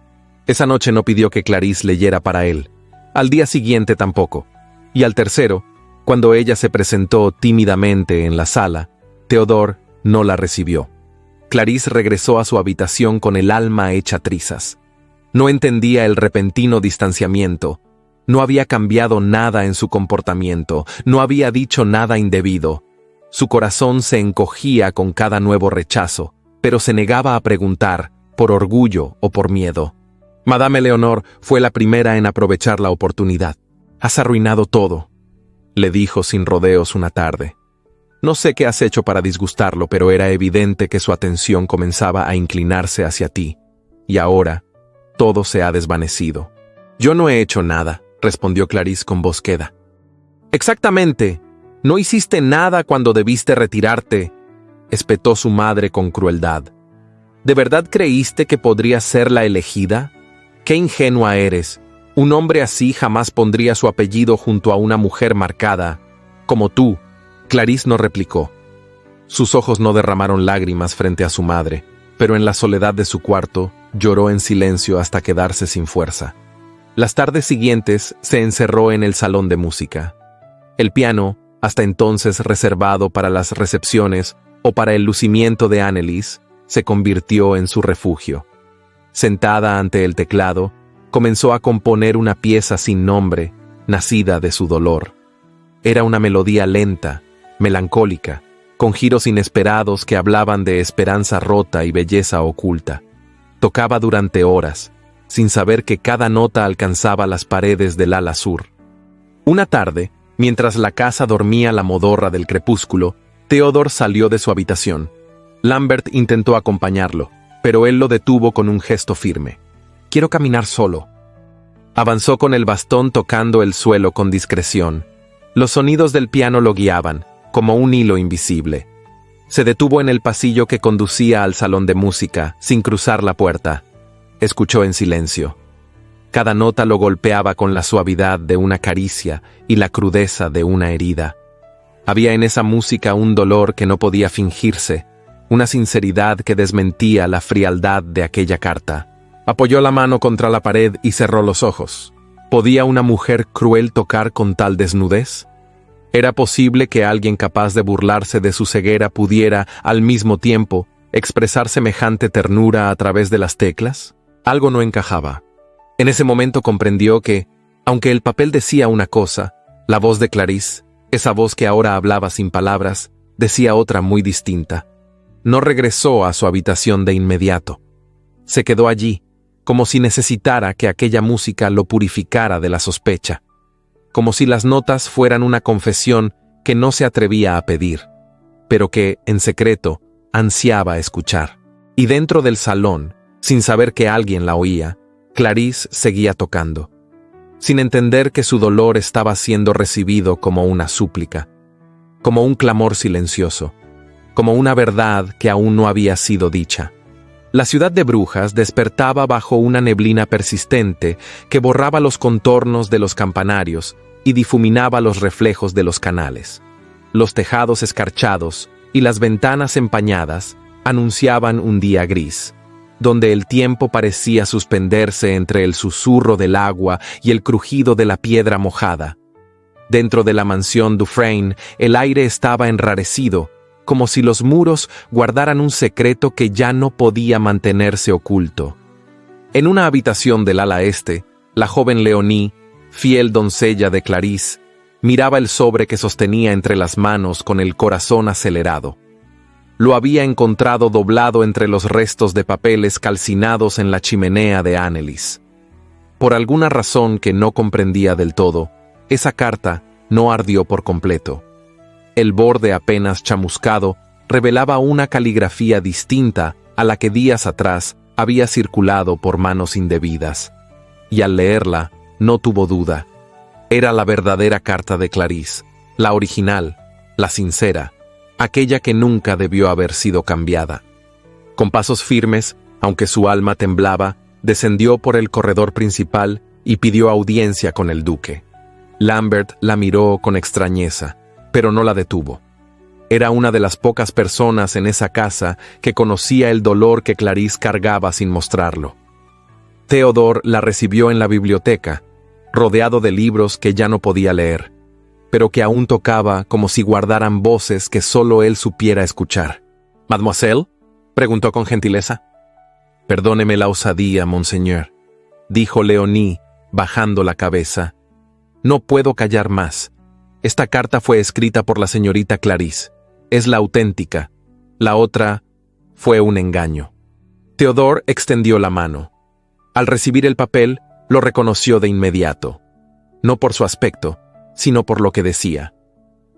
Esa noche no pidió que Clarice leyera para él. Al día siguiente tampoco. Y al tercero, cuando ella se presentó tímidamente en la sala, Théodore no la recibió. Clarice regresó a su habitación con el alma hecha trizas. No entendía el repentino distanciamiento. No había cambiado nada en su comportamiento, no había dicho nada indebido. Su corazón se encogía con cada nuevo rechazo, pero se negaba a preguntar, por orgullo o por miedo. Madame Leonor fue la primera en aprovechar la oportunidad. «Has arruinado todo», le dijo sin rodeos una tarde. «No sé qué has hecho para disgustarlo, pero era evidente que su atención comenzaba a inclinarse hacia ti. Y ahora, todo se ha desvanecido». «Yo no he hecho nada», respondió Clarice con voz queda. «Exactamente. No hiciste nada cuando debiste retirarte», espetó su madre con crueldad. «¿De verdad creíste que podrías ser la elegida? ¡Qué ingenua eres! Un hombre así jamás pondría su apellido junto a una mujer marcada, como tú». Clarice no replicó. Sus ojos no derramaron lágrimas frente a su madre, pero en la soledad de su cuarto lloró en silencio hasta quedarse sin fuerza. Las tardes siguientes se encerró en el salón de música. El piano, hasta entonces reservado para las recepciones o para el lucimiento de Anneliese, se convirtió en su refugio. sentada ante el teclado, comenzó a componer una pieza sin nombre, nacida de su dolor. Era una melodía lenta, melancólica, con giros inesperados que hablaban de esperanza rota y belleza oculta. Tocaba durante horas, sin saber que cada nota alcanzaba las paredes del ala sur. Una tarde, mientras la casa dormía la modorra del crepúsculo, Theodore salió de su habitación. Lambert intentó acompañarlo, pero él lo detuvo con un gesto firme. «Quiero caminar solo». Avanzó con el bastón tocando el suelo con discreción. Los sonidos del piano lo guiaban, como un hilo invisible. Se detuvo en el pasillo que conducía al salón de música, sin cruzar la puerta. Escuchó en silencio. Cada nota lo golpeaba con la suavidad de una caricia y la crudeza de una herida. Había en esa música un dolor que no podía fingirse, una sinceridad que desmentía la frialdad de aquella carta. Apoyó la mano contra la pared y cerró los ojos. ¿Podía una mujer cruel tocar con tal desnudez? ¿Era posible que alguien capaz de burlarse de su ceguera pudiera, al mismo tiempo, expresar semejante ternura a través de las teclas? Algo no encajaba. En ese momento comprendió que, aunque el papel decía una cosa, la voz de Clarice, esa voz que ahora hablaba sin palabras, decía otra muy distinta. No regresó a su habitación de inmediato. Se quedó allí, como si necesitara que aquella música lo purificara de la sospecha, como si las notas fueran una confesión que no se atrevía a pedir, pero que, en secreto, ansiaba escuchar. Y dentro del salón, sin saber que alguien la oía, Clarice seguía tocando, sin entender que su dolor estaba siendo recibido como una súplica, como un clamor silencioso, como una verdad que aún no había sido dicha. La ciudad de Brujas despertaba bajo una neblina persistente que borraba los contornos de los campanarios y difuminaba los reflejos de los canales. Los tejados escarchados y las ventanas empañadas anunciaban un día gris, donde el tiempo parecía suspenderse entre el susurro del agua y el crujido de la piedra mojada. Dentro de la mansión Dufresne, el aire estaba enrarecido, como si los muros guardaran un secreto que ya no podía mantenerse oculto. En una habitación del ala este, la joven Leonie, fiel doncella de Clarice, miraba el sobre que sostenía entre las manos con el corazón acelerado. Lo había encontrado doblado entre los restos de papeles calcinados en la chimenea de Annelies. Por alguna razón que no comprendía del todo, esa carta no ardió por completo. El borde apenas chamuscado revelaba una caligrafía distinta a la que días atrás había circulado por manos indebidas. Y al leerla, no tuvo duda. Era la verdadera carta de Clarice, la original, la sincera, aquella que nunca debió haber sido cambiada. Con pasos firmes, aunque su alma temblaba, descendió por el corredor principal y pidió audiencia con el duque. Lambert la miró con extrañeza, pero no la detuvo. Era una de las pocas personas en esa casa que conocía el dolor que Clarice cargaba sin mostrarlo. Theodore la recibió en la biblioteca, rodeado de libros que ya no podía leer, pero que aún tocaba como si guardaran voces que solo él supiera escuchar. «¿Mademoiselle?», preguntó con gentileza. «Perdóneme la osadía, monseñor», dijo Leonie, bajando la cabeza. «No puedo callar más. Esta carta fue escrita por la señorita Clarice. Es la auténtica. La otra fue un engaño». Theodore extendió la mano. Al recibir el papel, lo reconoció de inmediato. No por su aspecto, sino por lo que decía.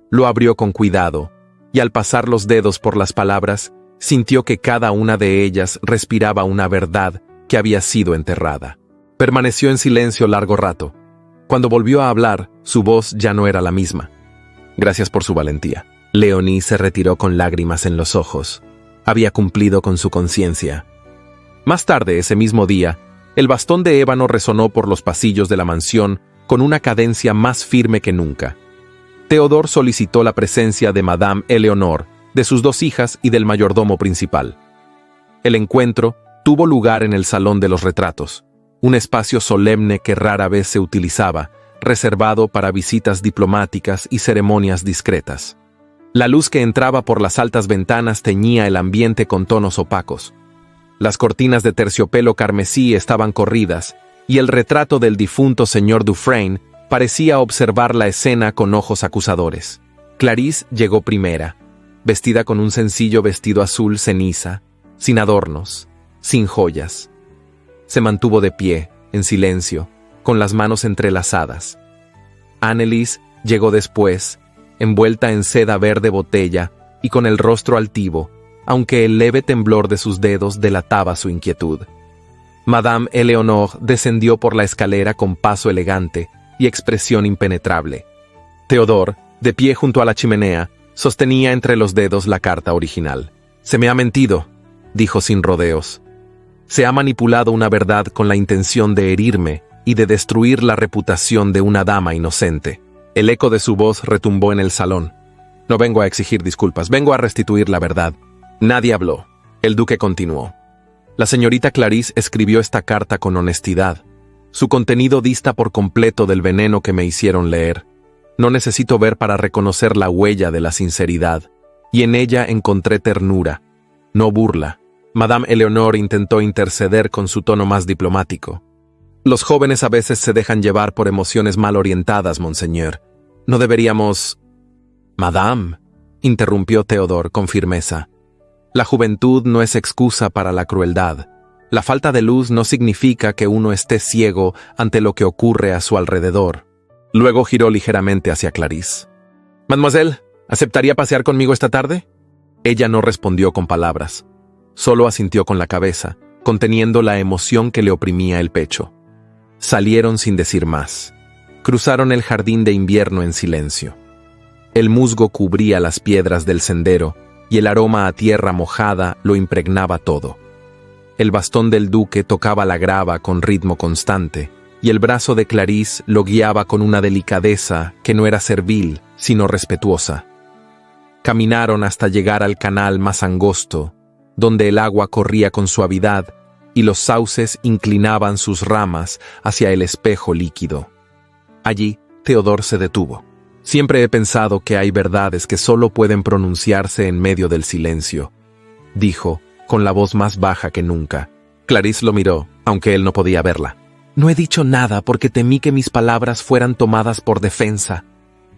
Lo abrió con cuidado, y al pasar los dedos por las palabras, sintió que cada una de ellas respiraba una verdad que había sido enterrada. Permaneció en silencio largo rato. Cuando volvió a hablar, su voz ya no era la misma. «Gracias por su valentía». Leonie se retiró con lágrimas en los ojos. Había cumplido con su conciencia. Más tarde, ese mismo día, el bastón de ébano resonó por los pasillos de la mansión con una cadencia más firme que nunca. Theodore solicitó la presencia de Madame Eleonore, de sus 2 hijas y del mayordomo principal. El encuentro tuvo lugar en el Salón de los Retratos, un espacio solemne que rara vez se utilizaba, reservado para visitas diplomáticas y ceremonias discretas. La luz que entraba por las altas ventanas teñía el ambiente con tonos opacos. Las cortinas de terciopelo carmesí estaban corridas, y el retrato del difunto señor Dufresne parecía observar la escena con ojos acusadores. Clarisse llegó primera, vestida con un sencillo vestido azul ceniza, sin adornos, sin joyas. Se mantuvo de pie, en silencio, con las manos entrelazadas. Anneliese llegó después, envuelta en seda verde botella y con el rostro altivo, aunque el leve temblor de sus dedos delataba su inquietud. Madame Eleonore descendió por la escalera con paso elegante y expresión impenetrable. Théodore, de pie junto a la chimenea, sostenía entre los dedos la carta original. «Se me ha mentido», dijo sin rodeos. «Se ha manipulado una verdad con la intención de herirme y de destruir la reputación de una dama inocente». El eco de su voz retumbó en el salón. «No vengo a exigir disculpas, vengo a restituir la verdad». Nadie habló. El duque continuó. «La señorita Clarisse escribió esta carta con honestidad. Su contenido dista por completo del veneno que me hicieron leer. No necesito ver para reconocer la huella de la sinceridad, y en ella encontré ternura, no burla». Madame Eleonore intentó interceder con su tono más diplomático. «Los jóvenes a veces se dejan llevar por emociones mal orientadas, monseñor. No deberíamos...» «Madame», interrumpió Théodore con firmeza. «La juventud no es excusa para la crueldad. La falta de luz no significa que uno esté ciego ante lo que ocurre a su alrededor». Luego giró ligeramente hacia Clarisse. «Mademoiselle, ¿aceptaría pasear conmigo esta tarde?» Ella no respondió con palabras. Solo asintió con la cabeza, conteniendo la emoción que le oprimía el pecho. Salieron sin decir más. Cruzaron el jardín de invierno en silencio. El musgo cubría las piedras del sendero y el aroma a tierra mojada lo impregnaba todo. El bastón del duque tocaba la grava con ritmo constante, y el brazo de Clarisse lo guiaba con una delicadeza que no era servil, sino respetuosa. Caminaron hasta llegar al canal más angosto, donde el agua corría con suavidad y los sauces inclinaban sus ramas hacia el espejo líquido. Allí, Théodore se detuvo. «Siempre he pensado que hay verdades que solo pueden pronunciarse en medio del silencio», dijo, con la voz más baja que nunca. Clarisse lo miró, aunque él no podía verla. «No he dicho nada porque temí que mis palabras fueran tomadas por defensa»,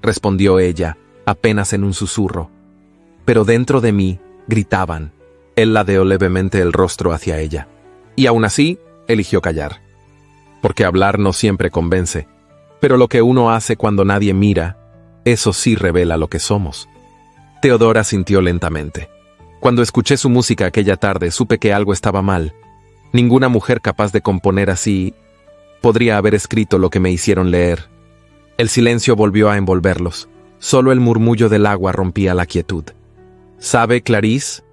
respondió ella, apenas en un susurro. Pero dentro de mí gritaban. Él ladeó levemente el rostro hacia ella. Y aún así, eligió callar. Porque hablar no siempre convence, pero lo que uno hace cuando nadie mira, eso sí revela lo que somos. Théodore asintió lentamente. Cuando escuché su música aquella tarde, supe que algo estaba mal. Ninguna mujer capaz de componer así podría haber escrito lo que me hicieron leer. El silencio volvió a envolverlos. Solo el murmullo del agua rompía la quietud. «¿Sabe, Clarisse?»,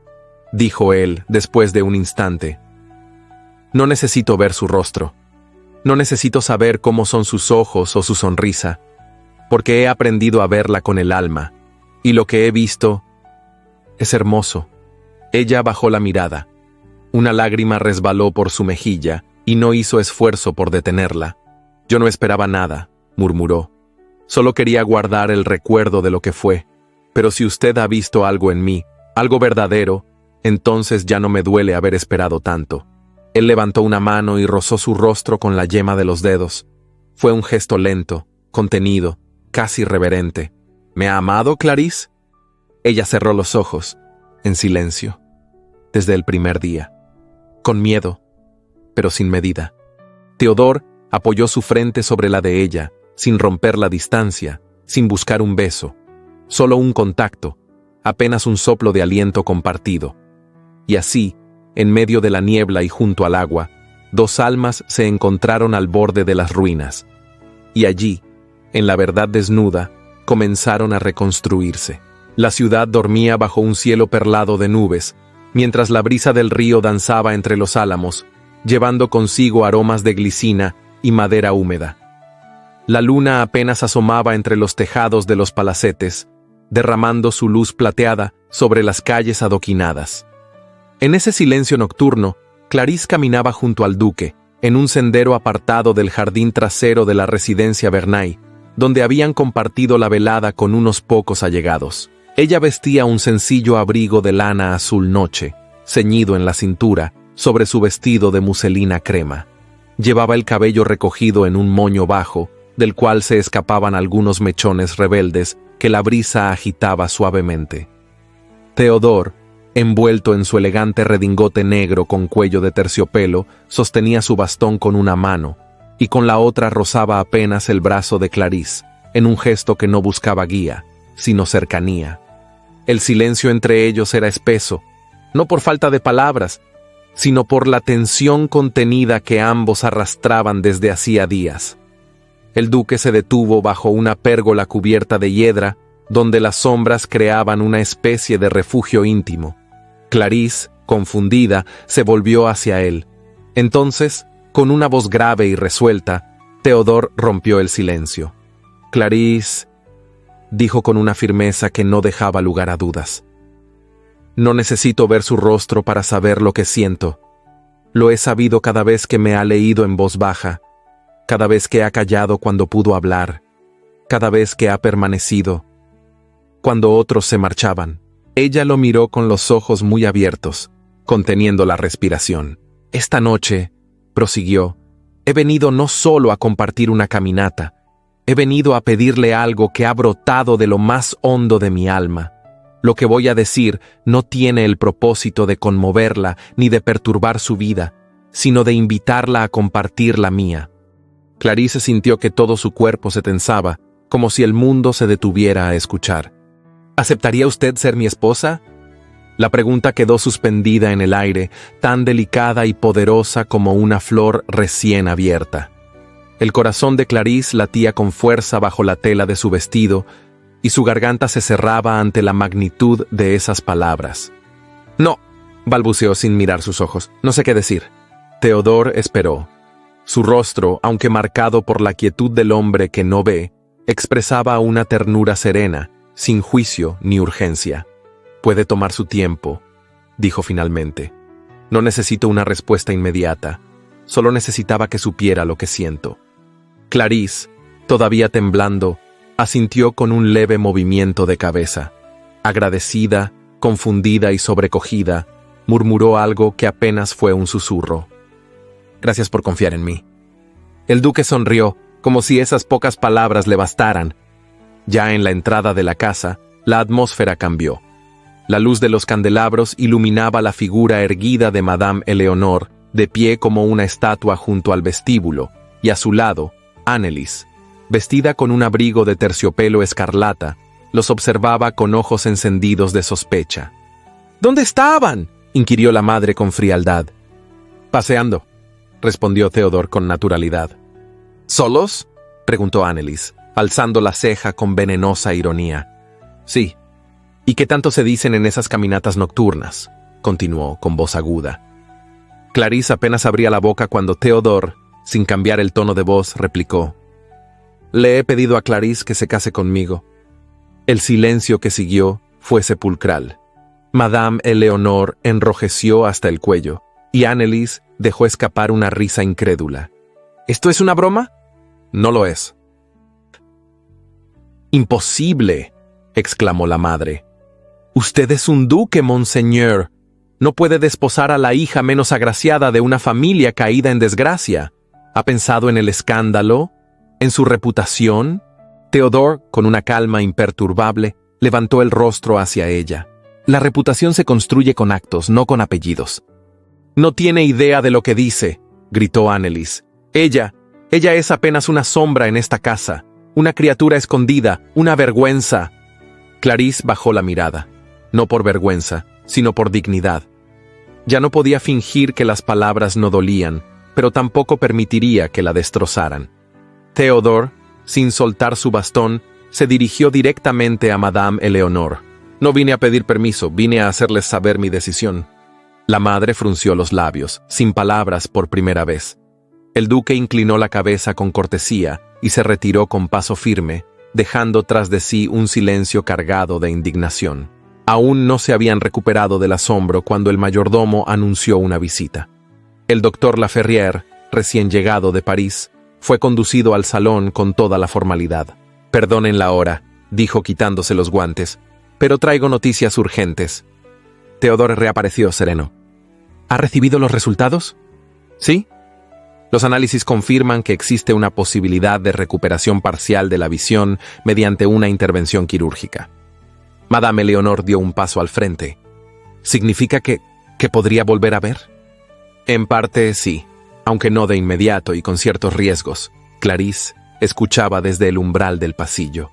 dijo él después de un instante. «No necesito ver su rostro. No necesito saber cómo son sus ojos o su sonrisa, porque he aprendido a verla con el alma, y lo que he visto es hermoso». Ella bajó la mirada. Una lágrima resbaló por su mejilla y no hizo esfuerzo por detenerla. «Yo no esperaba nada», murmuró. «Solo quería guardar el recuerdo de lo que fue. Pero si usted ha visto algo en mí, algo verdadero, entonces ya no me duele haber esperado tanto». Él levantó una mano y rozó su rostro con la yema de los dedos. Fue un gesto lento, contenido, casi reverente. «¿Me ha amado, Clarisse?» Ella cerró los ojos, en silencio. Desde el primer día. Con miedo, pero sin medida. Théodore apoyó su frente sobre la de ella, sin romper la distancia, sin buscar un beso. Solo un contacto, apenas un soplo de aliento compartido. Y así, en medio de la niebla y junto al agua, dos almas se encontraron al borde de las ruinas. Y allí, en la verdad desnuda, comenzaron a reconstruirse. La ciudad dormía bajo un cielo perlado de nubes, mientras la brisa del río danzaba entre los álamos, llevando consigo aromas de glicina y madera húmeda. La luna apenas asomaba entre los tejados de los palacetes, derramando su luz plateada sobre las calles adoquinadas. En ese silencio nocturno, Clarisse caminaba junto al duque, en un sendero apartado del jardín trasero de la residencia Vernay, donde habían compartido la velada con unos pocos allegados. Ella vestía un sencillo abrigo de lana azul noche, ceñido en la cintura, sobre su vestido de muselina crema. Llevaba el cabello recogido en un moño bajo, del cual se escapaban algunos mechones rebeldes que la brisa agitaba suavemente. Theodore, envuelto en su elegante redingote negro con cuello de terciopelo, sostenía su bastón con una mano, y con la otra rozaba apenas el brazo de Clarice, en un gesto que no buscaba guía, sino cercanía. El silencio entre ellos era espeso, no por falta de palabras, sino por la tensión contenida que ambos arrastraban desde hacía días. El duque se detuvo bajo una pérgola cubierta de hiedra, donde las sombras creaban una especie de refugio íntimo. Clarice, confundida, se volvió hacia él. Entonces, con una voz grave y resuelta, Theodore rompió el silencio. «Clarice», dijo con una firmeza que no dejaba lugar a dudas. «No necesito ver su rostro para saber lo que siento. Lo he sabido cada vez que me ha leído en voz baja, cada vez que ha callado cuando pudo hablar, cada vez que ha permanecido, cuando otros se marchaban». Ella lo miró con los ojos muy abiertos, conteniendo la respiración. «Esta noche», prosiguió, «he venido no solo a compartir una caminata, he venido a pedirle algo que ha brotado de lo más hondo de mi alma. Lo que voy a decir no tiene el propósito de conmoverla ni de perturbar su vida, sino de invitarla a compartir la mía». Clarice sintió que todo su cuerpo se tensaba, como si el mundo se detuviera a escuchar. «¿Aceptaría usted ser mi esposa?». La pregunta quedó suspendida en el aire, tan delicada y poderosa como una flor recién abierta. El corazón de Clarice latía con fuerza bajo la tela de su vestido, y su garganta se cerraba ante la magnitud de esas palabras. «No», balbuceó sin mirar sus ojos, «no sé qué decir». Theodore esperó. Su rostro, aunque marcado por la quietud del hombre que no ve, expresaba una ternura serena, sin juicio ni urgencia. «Puede tomar su tiempo», dijo finalmente. «No necesito una respuesta inmediata. Solo necesitaba que supiera lo que siento». Clarice, todavía temblando, asintió con un leve movimiento de cabeza. Agradecida, confundida y sobrecogida, murmuró algo que apenas fue un susurro. «Gracias por confiar en mí». El duque sonrió, como si esas pocas palabras le bastaran. Ya en la entrada de la casa, la atmósfera cambió. La luz de los candelabros iluminaba la figura erguida de Madame Eleonore, de pie como una estatua junto al vestíbulo, y a su lado, Anneliese, vestida con un abrigo de terciopelo escarlata, los observaba con ojos encendidos de sospecha. «¿Dónde estaban?», inquirió la madre con frialdad. «Paseando», respondió Theodore con naturalidad. «¿Solos?», preguntó Anneliese, alzando la ceja con venenosa ironía. «Sí. ¿Y qué tanto se dicen en esas caminatas nocturnas?», continuó con voz aguda. Clarice apenas abría la boca cuando Theodore, sin cambiar el tono de voz, replicó: «Le he pedido a Clarice que se case conmigo». El silencio que siguió fue sepulcral. Madame Eleonore enrojeció hasta el cuello, y Anneliese dejó escapar una risa incrédula. «¿Esto es una broma?». «No lo es». «Imposible», exclamó la madre. «Usted es un duque, monseñor. No puede desposar a la hija menos agraciada de una familia caída en desgracia. ¿Ha pensado en el escándalo? ¿En su reputación?». Theodore, con una calma imperturbable, levantó el rostro hacia ella. «La reputación se construye con actos, no con apellidos». «No tiene idea de lo que dice», gritó Anneliese. Ella es apenas una sombra en esta casa, una criatura escondida, una vergüenza». Clarice bajó la mirada, no por vergüenza, sino por dignidad. Ya no podía fingir que las palabras no dolían, pero tampoco permitiría que la destrozaran. Theodore, sin soltar su bastón, se dirigió directamente a Madame Eleonore. «No vine a pedir permiso, vine a hacerles saber mi decisión». La madre frunció los labios, sin palabras por primera vez. El duque inclinó la cabeza con cortesía y se retiró con paso firme, dejando tras de sí un silencio cargado de indignación. Aún no se habían recuperado del asombro cuando el mayordomo anunció una visita. El doctor Laferrière, recién llegado de París, fue conducido al salón con toda la formalidad. «Perdonen la hora», dijo quitándose los guantes, «pero traigo noticias urgentes». Theodore reapareció sereno. ¿Ha recibido los resultados? Sí. Los análisis confirman que existe una posibilidad de recuperación parcial de la visión mediante una intervención quirúrgica. Madame Eleonore dio un paso al frente. ¿Significa que podría volver a ver? En parte sí, aunque no de inmediato y con ciertos riesgos. Clarice escuchaba desde el umbral del pasillo.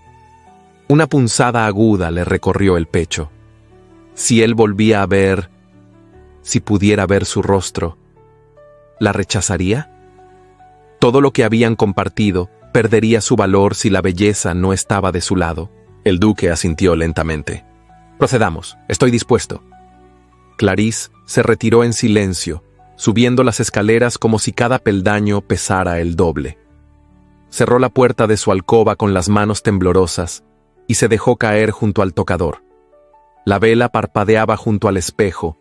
Una punzada aguda le recorrió el pecho. Si él volvía a ver, si pudiera ver su rostro, ¿la rechazaría? Todo lo que habían compartido perdería su valor si la belleza no estaba de su lado. El duque asintió lentamente. Procedamos, estoy dispuesto. Clarice se retiró en silencio, subiendo las escaleras como si cada peldaño pesara el doble. Cerró la puerta de su alcoba con las manos temblorosas y se dejó caer junto al tocador. La vela parpadeaba junto al espejo,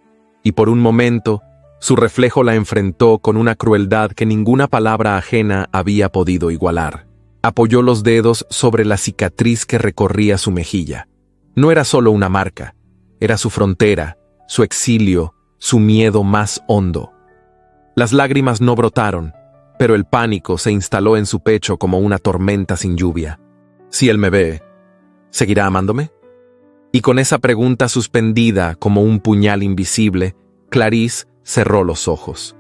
y por un momento su reflejo la enfrentó con una crueldad que ninguna palabra ajena había podido igualar. Apoyó los dedos sobre la cicatriz que recorría su mejilla. No era solo una marca, era su frontera, su exilio, su miedo más hondo. Las lágrimas no brotaron, pero el pánico se instaló en su pecho como una tormenta sin lluvia. Si él me ve, ¿seguirá amándome? Y con esa pregunta suspendida como un puñal invisible, Clarice cerró los ojos.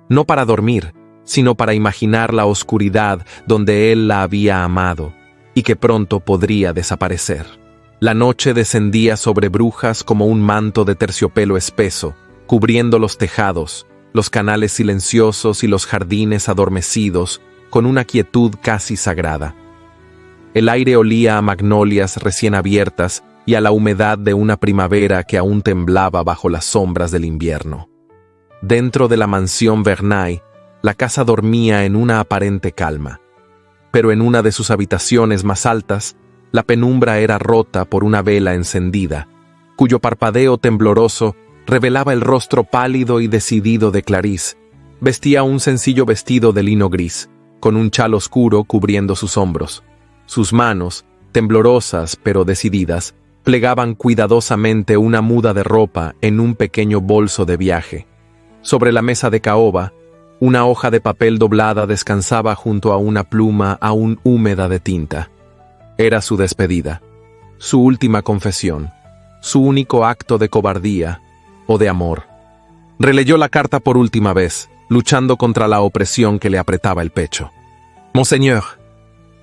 No para dormir, sino para imaginar la oscuridad donde él la había amado y que pronto podría desaparecer. La noche descendía sobre Brujas como un manto de terciopelo espeso, cubriendo los tejados, los canales silenciosos y los jardines adormecidos con una quietud casi sagrada. El aire olía a magnolias recién abiertas y a la humedad de una primavera que aún temblaba bajo las sombras del invierno. Dentro de la mansión Vernay, la casa dormía en una aparente calma, pero en una de sus habitaciones más altas, la penumbra era rota por una vela encendida, cuyo parpadeo tembloroso revelaba el rostro pálido y decidido de Clarice. Vestía un sencillo vestido de lino gris, con un chal oscuro cubriendo sus hombros. Sus manos, temblorosas pero decididas, plegaban cuidadosamente una muda de ropa en un pequeño bolso de viaje. Sobre la mesa de caoba, una hoja de papel doblada descansaba junto a una pluma aún húmeda de tinta. Era su despedida, su última confesión, su único acto de cobardía o de amor. Releyó la carta por última vez, luchando contra la opresión que le apretaba el pecho. Monseñor,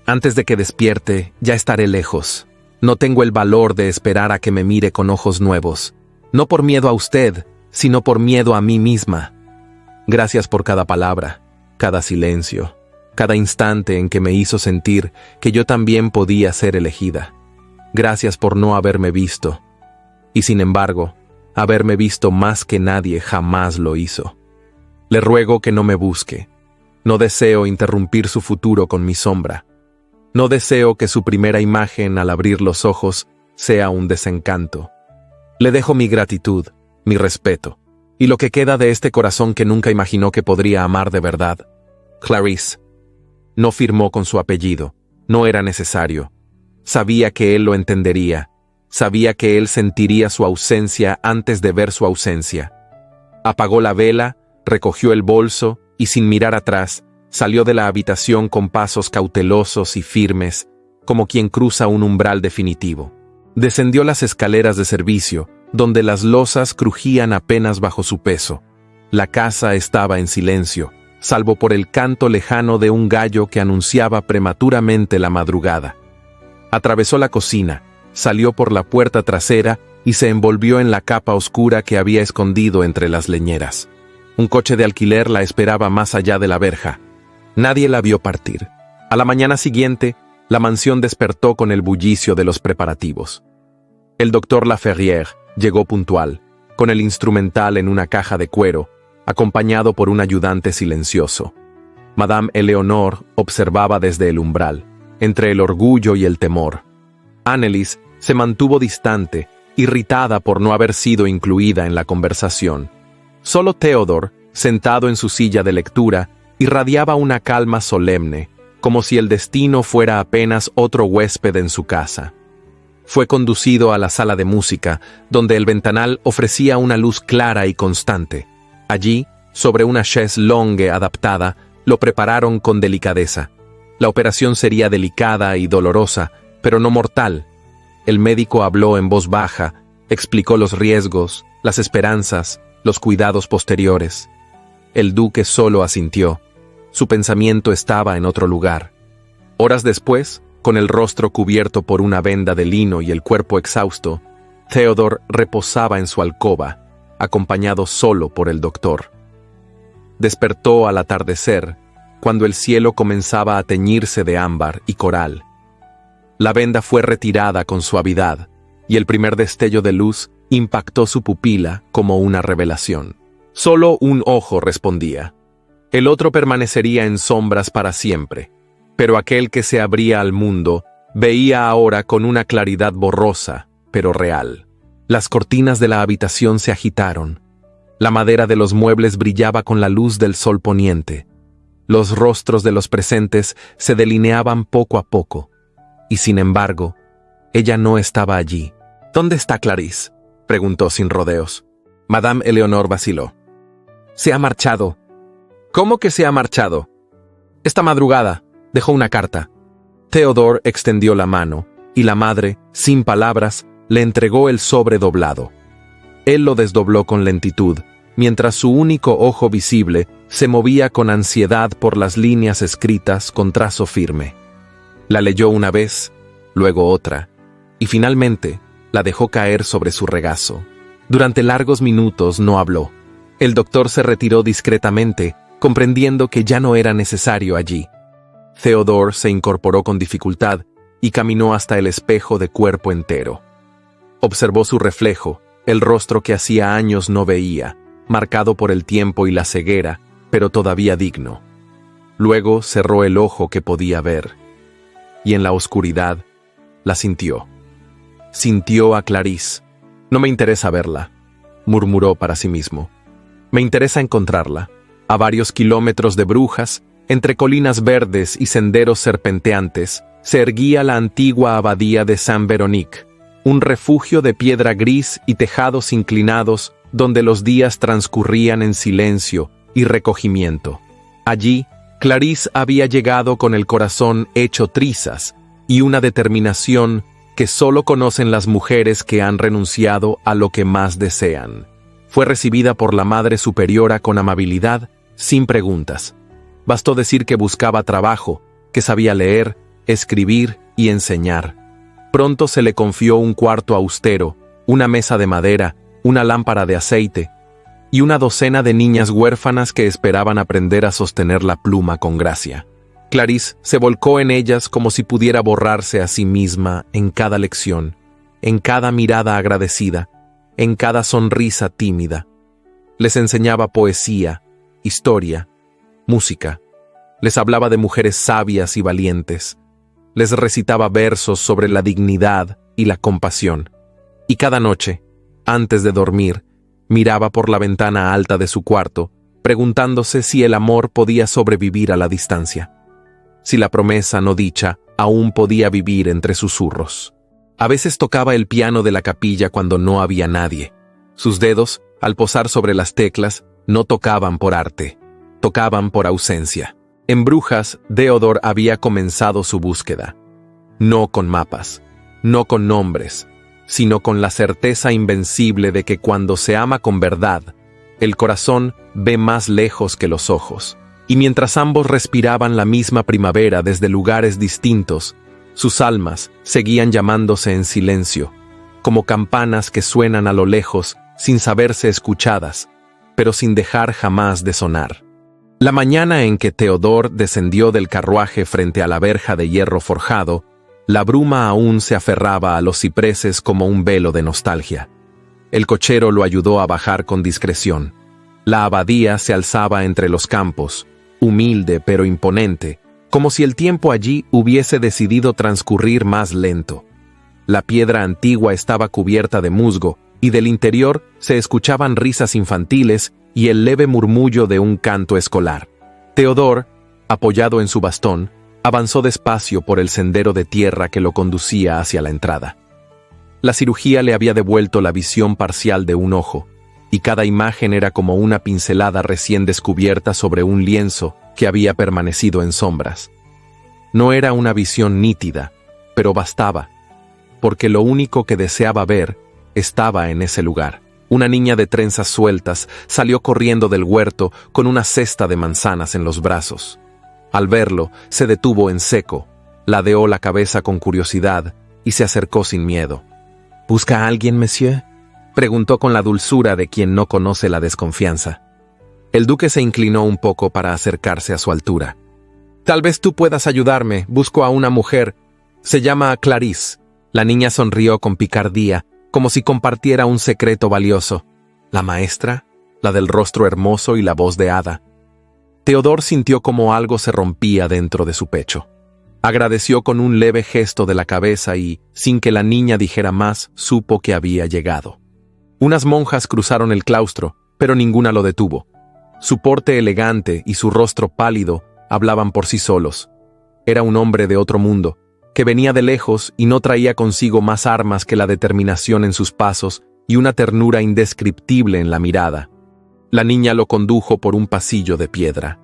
antes de que despierte, ya estaré lejos. No tengo el valor de esperar a que me mire con ojos nuevos. No por miedo a usted, sino por miedo a mí misma. Gracias por cada palabra, cada silencio, cada instante en que me hizo sentir que yo también podía ser elegida. Gracias por no haberme visto. Y sin embargo, haberme visto más que nadie jamás lo hizo. Le ruego que no me busque. No deseo interrumpir su futuro con mi sombra. No deseo que su primera imagen al abrir los ojos sea un desencanto. Le dejo mi gratitud, mi respeto, y lo que queda de este corazón que nunca imaginó que podría amar de verdad. Clarice. No firmó con su apellido, no era necesario. Sabía que él lo entendería, sabía que él sentiría su ausencia antes de ver su ausencia. Apagó la vela, recogió el bolso y sin mirar atrás, salió de la habitación con pasos cautelosos y firmes, como quien cruza un umbral definitivo. Descendió las escaleras de servicio, donde las losas crujían apenas bajo su peso. La casa estaba en silencio, salvo por el canto lejano de un gallo que anunciaba prematuramente la madrugada. Atravesó la cocina, salió por la puerta trasera y se envolvió en la capa oscura que había escondido entre las leñeras. Un coche de alquiler la esperaba más allá de la verja. Nadie la vio partir. A la mañana siguiente, la mansión despertó con el bullicio de los preparativos. El doctor Laferrière llegó puntual, con el instrumental en una caja de cuero, acompañado por un ayudante silencioso. Madame Eleonore observaba desde el umbral, entre el orgullo y el temor. Anneliese se mantuvo distante, irritada por no haber sido incluida en la conversación. Solo Theodore, sentado en su silla de lectura, irradiaba una calma solemne, como si el destino fuera apenas otro huésped en su casa. Fue conducido a la sala de música, donde el ventanal ofrecía una luz clara y constante. Allí, sobre una chaise longue adaptada, lo prepararon con delicadeza. La operación sería delicada y dolorosa, pero no mortal. El médico habló en voz baja, explicó los riesgos, las esperanzas, los cuidados posteriores. El duque solo asintió. Su pensamiento estaba en otro lugar. Horas después, con el rostro cubierto por una venda de lino y el cuerpo exhausto, Theodore reposaba en su alcoba, acompañado solo por el doctor. Despertó al atardecer, cuando el cielo comenzaba a teñirse de ámbar y coral. La venda fue retirada con suavidad, y el primer destello de luz impactó su pupila como una revelación. Solo un ojo respondía. El otro permanecería en sombras para siempre, pero aquel que se abría al mundo veía ahora con una claridad borrosa, pero real. Las cortinas de la habitación se agitaron. La madera de los muebles brillaba con la luz del sol poniente. Los rostros de los presentes se delineaban poco a poco, y sin embargo, ella no estaba allí. «¿Dónde está Clarice?», preguntó sin rodeos. Madame Eleonore vaciló. «Se ha marchado». «¿Cómo que se ha marchado?» «Esta madrugada dejó una carta». Theodore extendió la mano, y la madre, sin palabras, le entregó el sobre doblado. Él lo desdobló con lentitud, mientras su único ojo visible se movía con ansiedad por las líneas escritas con trazo firme. La leyó una vez, luego otra, y finalmente la dejó caer sobre su regazo. Durante largos minutos no habló. El doctor se retiró discretamente, comprendiendo que ya no era necesario allí. Theodore se incorporó con dificultad y caminó hasta el espejo de cuerpo entero. Observó su reflejo, el rostro que hacía años no veía, marcado por el tiempo y la ceguera, pero todavía digno. Luego cerró el ojo que podía ver, y en la oscuridad la sintió. Sintió a Clarice. «No me interesa verla», murmuró para sí mismo. «Me interesa encontrarla. A varios kilómetros de Brujas, entre colinas verdes y senderos serpenteantes, se erguía la antigua abadía de Saint-Véronique, un refugio de piedra gris y tejados inclinados donde los días transcurrían en silencio y recogimiento. Allí, Clarice había llegado con el corazón hecho trizas y una determinación que solo conocen las mujeres que han renunciado a lo que más desean. Fue recibida por la Madre Superiora con amabilidad, sin preguntas. Bastó decir que buscaba trabajo, que sabía leer, escribir y enseñar. Pronto se le confió un cuarto austero, una mesa de madera, una lámpara de aceite y una docena de niñas huérfanas que esperaban aprender a sostener la pluma con gracia. Clarice se volcó en ellas como si pudiera borrarse a sí misma en cada lección, en cada mirada agradecida, en cada sonrisa tímida. Les enseñaba poesía, historia, música. Les hablaba de mujeres sabias y valientes. Les recitaba versos sobre la dignidad y la compasión. Y cada noche, antes de dormir, miraba por la ventana alta de su cuarto, preguntándose si el amor podía sobrevivir a la distancia, si la promesa no dicha aún podía vivir entre susurros. A veces tocaba el piano de la capilla cuando no había nadie. Sus dedos, al posar sobre las teclas, no tocaban por arte, tocaban por ausencia. En Brujas, Theodore había comenzado su búsqueda. No con mapas, no con nombres, sino con la certeza invencible de que cuando se ama con verdad, el corazón ve más lejos que los ojos. Y mientras ambos respiraban la misma primavera desde lugares distintos, sus almas seguían llamándose en silencio, como campanas que suenan a lo lejos sin saberse escuchadas, pero sin dejar jamás de sonar. La mañana en que Theodore descendió del carruaje frente a la verja de hierro forjado, la bruma aún se aferraba a los cipreses como un velo de nostalgia. El cochero lo ayudó a bajar con discreción. La abadía se alzaba entre los campos, humilde pero imponente, como si el tiempo allí hubiese decidido transcurrir más lento. La piedra antigua estaba cubierta de musgo, y del interior se escuchaban risas infantiles y el leve murmullo de un canto escolar. Theodore, apoyado en su bastón, avanzó despacio por el sendero de tierra que lo conducía hacia la entrada. La cirugía le había devuelto la visión parcial de un ojo, y cada imagen era como una pincelada recién descubierta sobre un lienzo que había permanecido en sombras. No era una visión nítida, pero bastaba, porque lo único que deseaba ver estaba en ese lugar. Una niña de trenzas sueltas salió corriendo del huerto con una cesta de manzanas en los brazos. Al verlo, se detuvo en seco, ladeó la cabeza con curiosidad y se acercó sin miedo. ¿Busca a alguien, monsieur?, preguntó con la dulzura de quien no conoce la desconfianza. El duque se inclinó un poco para acercarse a su altura. Tal vez tú puedas ayudarme, busco a una mujer. Se llama Clarice. La niña sonrió con picardía, como si compartiera un secreto valioso. ¿La maestra? La del rostro hermoso y la voz de hada. Teodor sintió como algo se rompía dentro de su pecho. Agradeció con un leve gesto de la cabeza y, sin que la niña dijera más, supo que había llegado. Unas monjas cruzaron el claustro, pero ninguna lo detuvo. Su porte elegante y su rostro pálido hablaban por sí solos. Era un hombre de otro mundo, que venía de lejos y no traía consigo más armas que la determinación en sus pasos y una ternura indescriptible en la mirada. La niña lo condujo por un pasillo de piedra.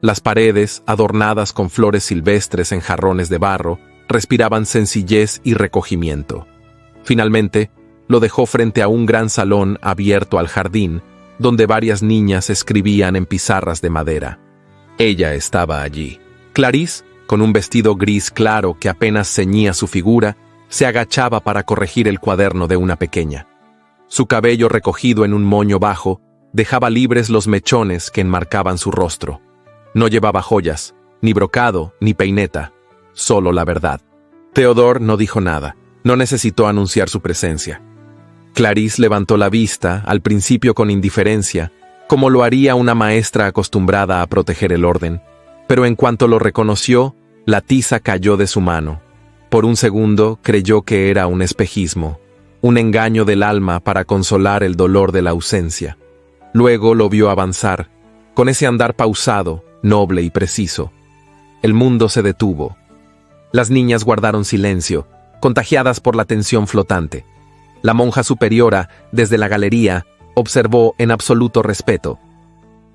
Las paredes, adornadas con flores silvestres en jarrones de barro, respiraban sencillez y recogimiento. Finalmente, lo dejó frente a un gran salón abierto al jardín, donde varias niñas escribían en pizarras de madera. Ella estaba allí. Clarice, con un vestido gris claro que apenas ceñía su figura, se agachaba para corregir el cuaderno de una pequeña. Su cabello recogido en un moño bajo dejaba libres los mechones que enmarcaban su rostro. No llevaba joyas, ni brocado, ni peineta, solo la verdad. Teodor no dijo nada, no necesitó anunciar su presencia. Clarice levantó la vista, al principio con indiferencia, como lo haría una maestra acostumbrada a proteger el orden, pero en cuanto lo reconoció, la tiza cayó de su mano. Por un segundo creyó que era un espejismo, un engaño del alma para consolar el dolor de la ausencia. Luego lo vio avanzar, con ese andar pausado, noble y preciso. El mundo se detuvo. Las niñas guardaron silencio, contagiadas por la tensión flotante. La monja superiora, desde la galería, observó en absoluto respeto.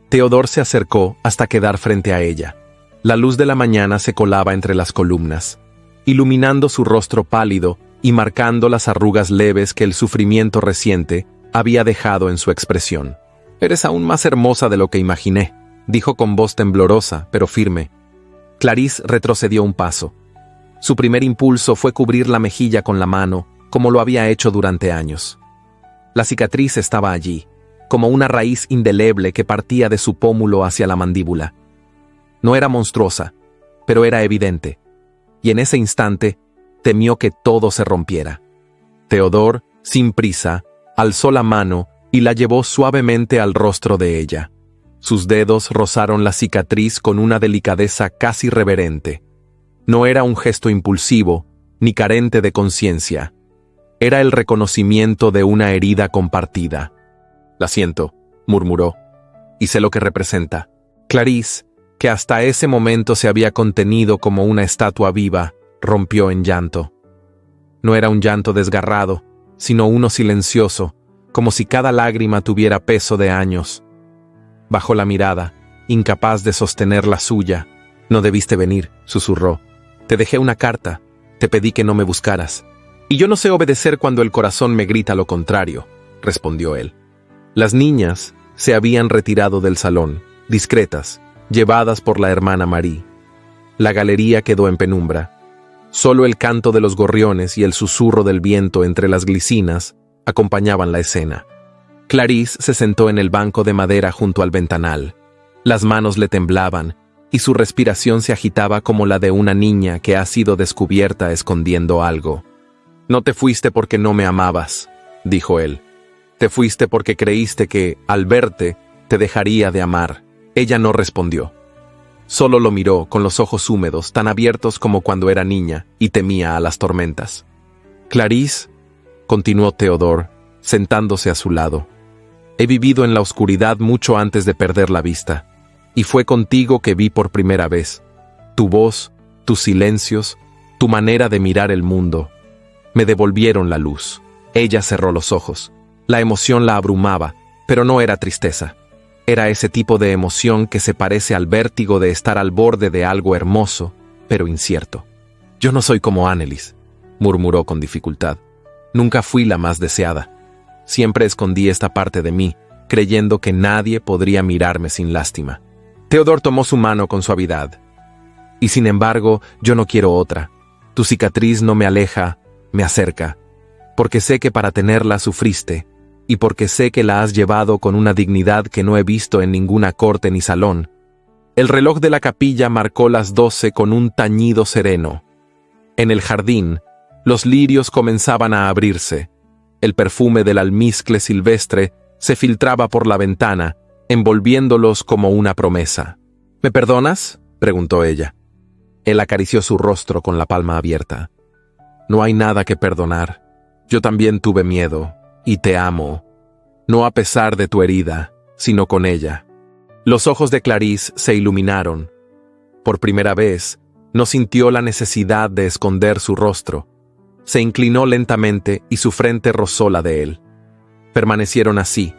Teodor se acercó hasta quedar frente a ella. La luz de la mañana se colaba entre las columnas, iluminando su rostro pálido y marcando las arrugas leves que el sufrimiento reciente había dejado en su expresión. «Eres aún más hermosa de lo que imaginé», dijo con voz temblorosa, pero firme. Clarice retrocedió un paso. Su primer impulso fue cubrir la mejilla con la mano, como lo había hecho durante años. La cicatriz estaba allí, como una raíz indeleble que partía de su pómulo hacia la mandíbula. No era monstruosa, pero era evidente, y en ese instante temió que todo se rompiera. Teodor, sin prisa, alzó la mano y la llevó suavemente al rostro de ella. Sus dedos rozaron la cicatriz con una delicadeza casi reverente. No era un gesto impulsivo, ni carente de conciencia. Era el reconocimiento de una herida compartida. «La siento», murmuró, «y sé lo que representa». Clarice, que hasta ese momento se había contenido como una estatua viva, rompió en llanto. No era un llanto desgarrado, sino uno silencioso, como si cada lágrima tuviera peso de años. Bajó la mirada, incapaz de sostener la suya. «No debiste venir», susurró. «Te dejé una carta, te pedí que no me buscaras». «Y yo no sé obedecer cuando el corazón me grita lo contrario», respondió él. Las niñas se habían retirado del salón, discretas, llevadas por la hermana Marie. La galería quedó en penumbra. Solo el canto de los gorriones y el susurro del viento entre las glicinas acompañaban la escena. Clarice se sentó en el banco de madera junto al ventanal. Las manos le temblaban y su respiración se agitaba como la de una niña que ha sido descubierta escondiendo algo. «No te fuiste porque no me amabas», dijo él. «Te fuiste porque creíste que, al verte, te dejaría de amar». Ella no respondió. Solo lo miró con los ojos húmedos, tan abiertos como cuando era niña y temía a las tormentas. «Clarice», continuó Teodor, sentándose a su lado, «he vivido en la oscuridad mucho antes de perder la vista, y fue contigo que vi por primera vez. Tu voz, tus silencios, tu manera de mirar el mundo. Me devolvieron la luz». Ella cerró los ojos. La emoción la abrumaba. Pero no era tristeza. Era ese tipo de emoción que se parece al vértigo de estar al borde de algo hermoso, pero incierto. «Yo no soy como Annelies», murmuró con dificultad. «Nunca fui la más deseada. Siempre escondí esta parte de mí, creyendo que nadie podría mirarme sin lástima». Theodore tomó su mano con suavidad. «Y sin embargo, yo no quiero otra. Tu cicatriz no me aleja, me acerca. Porque sé que para tenerla sufriste, y porque sé que la has llevado con una dignidad que no he visto en ninguna corte ni salón». El reloj de la capilla marcó las 12 con un tañido sereno. En el jardín, los lirios comenzaban a abrirse. El perfume del almizcle silvestre se filtraba por la ventana, envolviéndolos como una promesa. «¿Me perdonas?», preguntó ella. Él acarició su rostro con la palma abierta. «No hay nada que perdonar. Yo también tuve miedo, y te amo. No a pesar de tu herida, sino con ella». Los ojos de Clarisse se iluminaron. Por primera vez, no sintió la necesidad de esconder su rostro. Se inclinó lentamente y su frente rozó la de él. Permanecieron así,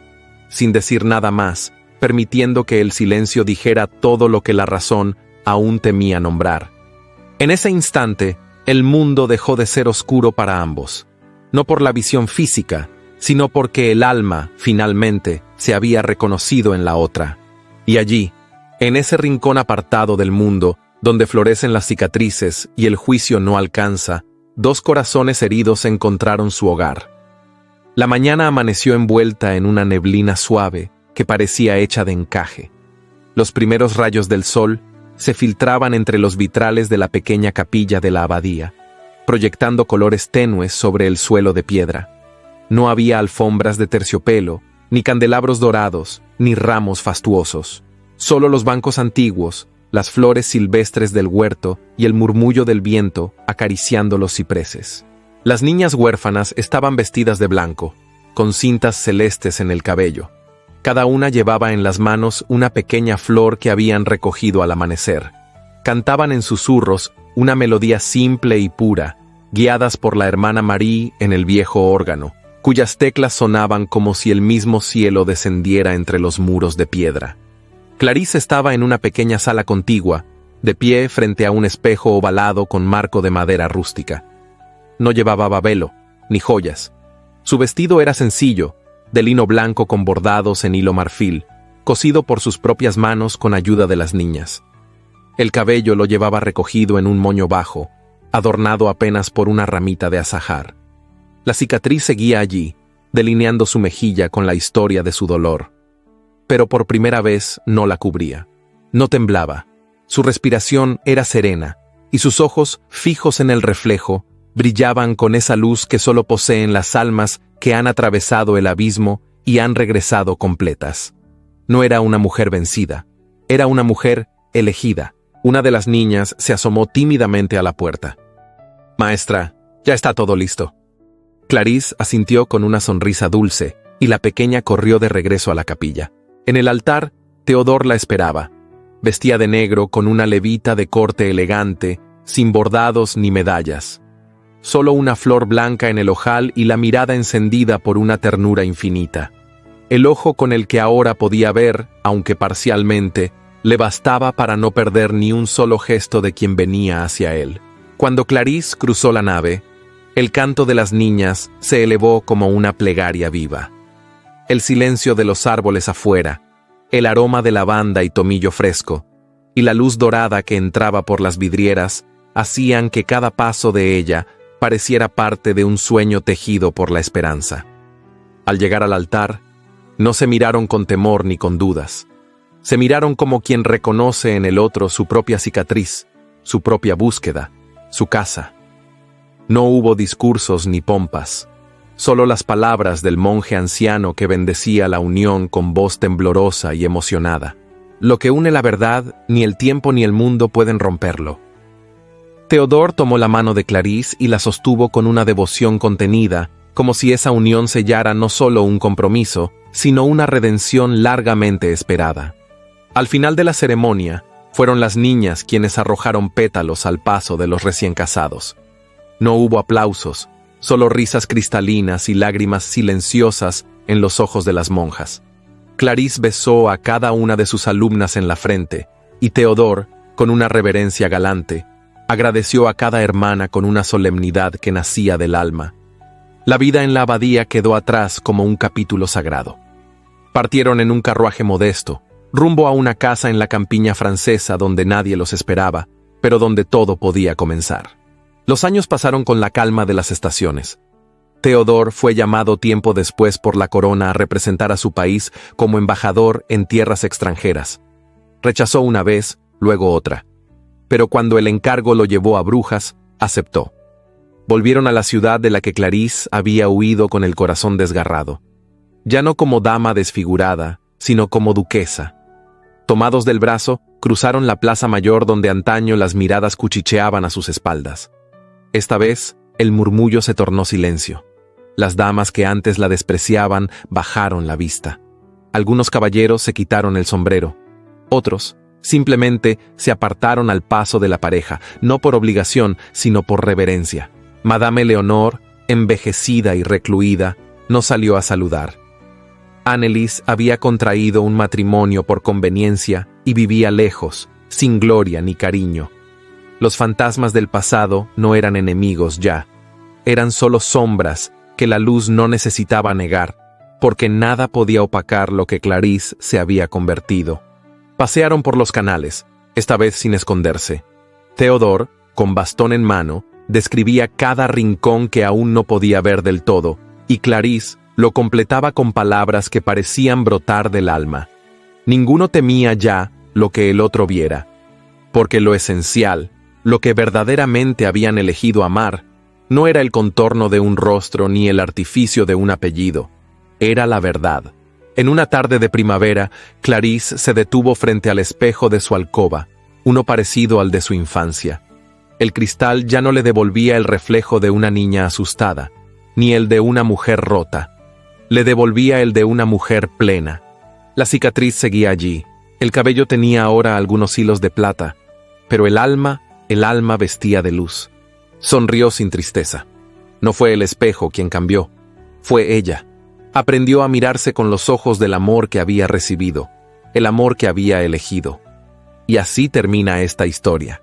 sin decir nada más, permitiendo que el silencio dijera todo lo que la razón aún temía nombrar. En ese instante, el mundo dejó de ser oscuro para ambos, no por la visión física, sino porque el alma, finalmente, se había reconocido en la otra. Y allí, en ese rincón apartado del mundo, donde florecen las cicatrices y el juicio no alcanza, dos corazones heridos encontraron su hogar. La mañana amaneció envuelta en una neblina suave que parecía hecha de encaje. Los primeros rayos del sol se filtraban entre los vitrales de la pequeña capilla de la abadía, proyectando colores tenues sobre el suelo de piedra. No había alfombras de terciopelo, ni candelabros dorados, ni ramos fastuosos. Solo los bancos antiguos, las flores silvestres del huerto y el murmullo del viento acariciando los cipreses. Las niñas huérfanas estaban vestidas de blanco, con cintas celestes en el cabello. Cada una llevaba en las manos una pequeña flor que habían recogido al amanecer. Cantaban en susurros una melodía simple y pura, guiadas por la hermana Marie en el viejo órgano, cuyas teclas sonaban como si el mismo cielo descendiera entre los muros de piedra. Clarisse estaba en una pequeña sala contigua, de pie frente a un espejo ovalado con marco de madera rústica. No llevaba babelo, ni joyas. Su vestido era sencillo, de lino blanco con bordados en hilo marfil, cosido por sus propias manos con ayuda de las niñas. El cabello lo llevaba recogido en un moño bajo, adornado apenas por una ramita de azahar. La cicatriz seguía allí, delineando su mejilla con la historia de su dolor. Pero por primera vez no la cubría. No temblaba. Su respiración era serena, y sus ojos, fijos en el reflejo, brillaban con esa luz que solo poseen las almas que han atravesado el abismo y han regresado completas. No era una mujer vencida, era una mujer elegida. Una de las niñas se asomó tímidamente a la puerta. «Maestra, ya está todo listo». Clarisse asintió con una sonrisa dulce, y la pequeña corrió de regreso a la capilla. En el altar, Theodore la esperaba. Vestía de negro con una levita de corte elegante, sin bordados ni medallas. Solo una flor blanca en el ojal y la mirada encendida por una ternura infinita. El ojo con el que ahora podía ver, aunque parcialmente, le bastaba para no perder ni un solo gesto de quien venía hacia él. Cuando Clarisse cruzó la nave, el canto de las niñas se elevó como una plegaria viva. El silencio de los árboles afuera, el aroma de lavanda y tomillo fresco, y la luz dorada que entraba por las vidrieras, hacían que cada paso de ella pareciera parte de un sueño tejido por la esperanza. Al llegar al altar, no se miraron con temor ni con dudas. Se miraron como quien reconoce en el otro su propia cicatriz, su propia búsqueda, su casa. No hubo discursos ni pompas, solo las palabras del monje anciano que bendecía la unión con voz temblorosa y emocionada. Lo que une la verdad, ni el tiempo ni el mundo pueden romperlo. Theodore tomó la mano de Clarisse y la sostuvo con una devoción contenida, como si esa unión sellara no solo un compromiso, sino una redención largamente esperada. Al final de la ceremonia, fueron las niñas quienes arrojaron pétalos al paso de los recién casados. No hubo aplausos, solo risas cristalinas y lágrimas silenciosas en los ojos de las monjas. Clarice besó a cada una de sus alumnas en la frente, y Theodore, con una reverencia galante, agradeció a cada hermana con una solemnidad que nacía del alma. La vida en la abadía quedó atrás como un capítulo sagrado. Partieron en un carruaje modesto, rumbo a una casa en la campiña francesa donde nadie los esperaba, pero donde todo podía comenzar. Los años pasaron con la calma de las estaciones. Theodore fue llamado tiempo después por la corona a representar a su país como embajador en tierras extranjeras. Rechazó una vez, luego otra. Pero cuando el encargo lo llevó a Brujas, aceptó. Volvieron a la ciudad de la que Clarice había huido con el corazón desgarrado. Ya no como dama desfigurada, sino como duquesa. Tomados del brazo, cruzaron la plaza mayor donde antaño las miradas cuchicheaban a sus espaldas. Esta vez, el murmullo se tornó silencio. Las damas que antes la despreciaban bajaron la vista. Algunos caballeros se quitaron el sombrero. Otros, simplemente, se apartaron al paso de la pareja, no por obligación, sino por reverencia. Madame Leonor, envejecida y recluida, no salió a saludar. Anneliese había contraído un matrimonio por conveniencia y vivía lejos, sin gloria ni cariño. Los fantasmas del pasado no eran enemigos ya, eran solo sombras que la luz no necesitaba negar, porque nada podía opacar lo que Clarice se había convertido. Pasearon por los canales, esta vez sin esconderse. Theodore, con bastón en mano, describía cada rincón que aún no podía ver del todo, y Clarice lo completaba con palabras que parecían brotar del alma. Ninguno temía ya lo que el otro viera, porque lo esencial, lo que verdaderamente habían elegido amar, no era el contorno de un rostro ni el artificio de un apellido, era la verdad. En una tarde de primavera, Clarice se detuvo frente al espejo de su alcoba, uno parecido al de su infancia. El cristal ya no le devolvía el reflejo de una niña asustada, ni el de una mujer rota. Le devolvía el de una mujer plena. La cicatriz seguía allí. El cabello tenía ahora algunos hilos de plata, pero el alma vestía de luz. Sonrió sin tristeza. No fue el espejo quien cambió, fue ella. Aprendió a mirarse con los ojos del amor que había recibido, el amor que había elegido. Y así termina esta historia.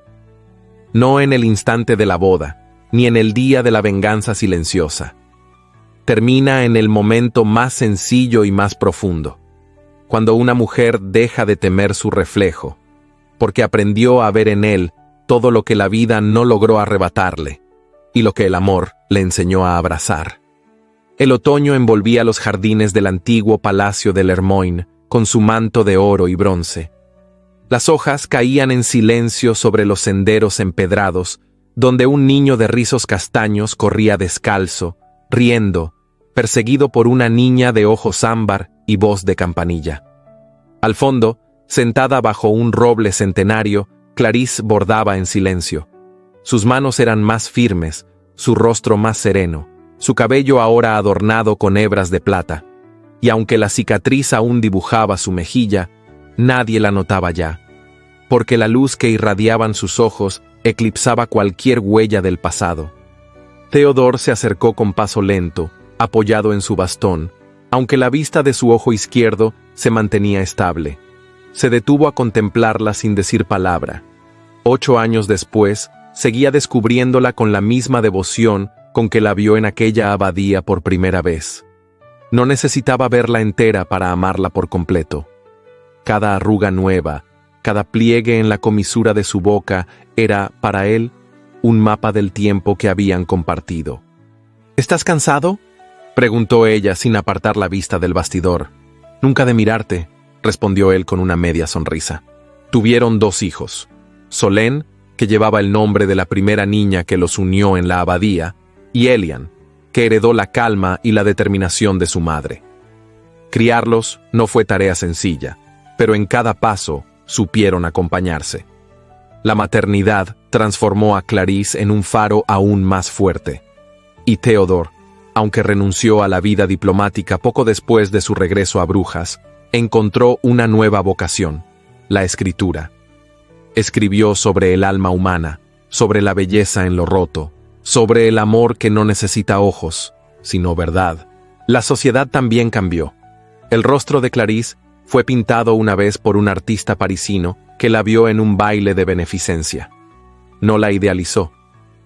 No en el instante de la boda, ni en el día de la venganza silenciosa. Termina en el momento más sencillo y más profundo, cuando una mujer deja de temer su reflejo, porque aprendió a ver en él todo lo que la vida no logró arrebatarle, y lo que el amor le enseñó a abrazar. El otoño envolvía los jardines del antiguo palacio de Lermoyne con su manto de oro y bronce. Las hojas caían en silencio sobre los senderos empedrados, donde un niño de rizos castaños corría descalzo, riendo, perseguido por una niña de ojos ámbar y voz de campanilla. Al fondo, sentada bajo un roble centenario, Clarice bordaba en silencio. Sus manos eran más firmes, su rostro más sereno, su cabello ahora adornado con hebras de plata, y aunque la cicatriz aún dibujaba su mejilla, nadie la notaba ya, porque la luz que irradiaban sus ojos eclipsaba cualquier huella del pasado. Theodore se acercó con paso lento, apoyado en su bastón, aunque la vista de su ojo izquierdo se mantenía estable. Se detuvo a contemplarla sin decir palabra. 8 años después, seguía descubriéndola con la misma devoción con que la vio en aquella abadía por primera vez. No necesitaba verla entera para amarla por completo. Cada arruga nueva, cada pliegue en la comisura de su boca era, para él, un mapa del tiempo que habían compartido. ¿Estás cansado?, preguntó ella sin apartar la vista del bastidor. Nunca de mirarte, respondió él con una media sonrisa. Tuvieron 2 hijos, Solène, que llevaba el nombre de la primera niña que los unió en la abadía, y Elian, que heredó la calma y la determinación de su madre. Criarlos no fue tarea sencilla, pero en cada paso supieron acompañarse. La maternidad transformó a Clarice en un faro aún más fuerte. Y Theodore, aunque renunció a la vida diplomática poco después de su regreso a Brujas, encontró una nueva vocación, la escritura. Escribió sobre el alma humana, sobre la belleza en lo roto, sobre el amor que no necesita ojos, sino verdad. La sociedad también cambió. El rostro de Clarice Fue pintado una vez por un artista parisino que la vio en un baile de beneficencia. No la idealizó.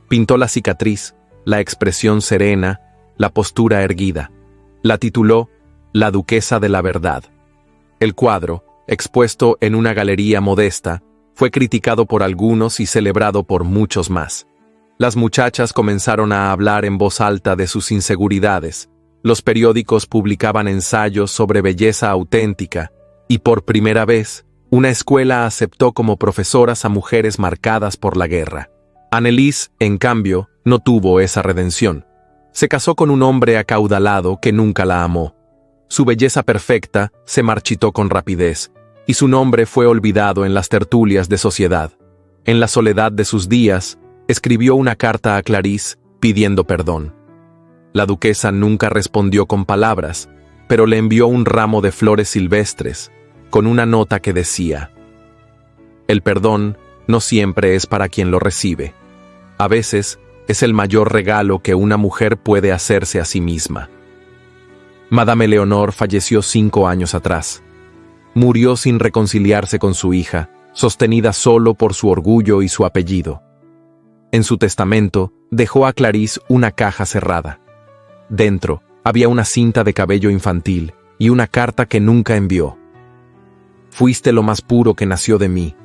Pintó la cicatriz, la expresión serena, la postura erguida. La tituló La Duquesa de la Verdad. El cuadro, expuesto en una galería modesta, fue criticado por algunos y celebrado por muchos más. Las muchachas comenzaron a hablar en voz alta de sus inseguridades. Los periódicos publicaban ensayos sobre belleza auténtica, y por primera vez, una escuela aceptó como profesoras a mujeres marcadas por la guerra. Anneliese, en cambio, no tuvo esa redención. Se casó con un hombre acaudalado que nunca la amó. Su belleza perfecta se marchitó con rapidez, y su nombre fue olvidado en las tertulias de sociedad. En la soledad de sus días, escribió una carta a Clarisse pidiendo perdón. La duquesa nunca respondió con palabras, pero le envió un ramo de flores silvestres, con una nota que decía: «El perdón no siempre es para quien lo recibe. A veces es el mayor regalo que una mujer puede hacerse a sí misma». Madame Leonor falleció 5 años atrás. Murió sin reconciliarse con su hija, sostenida solo por su orgullo y su apellido. En su testamento, dejó a Clarisse una caja cerrada. Dentro, había una cinta de cabello infantil y una carta que nunca envió. «Fuiste lo más puro que nació de mí,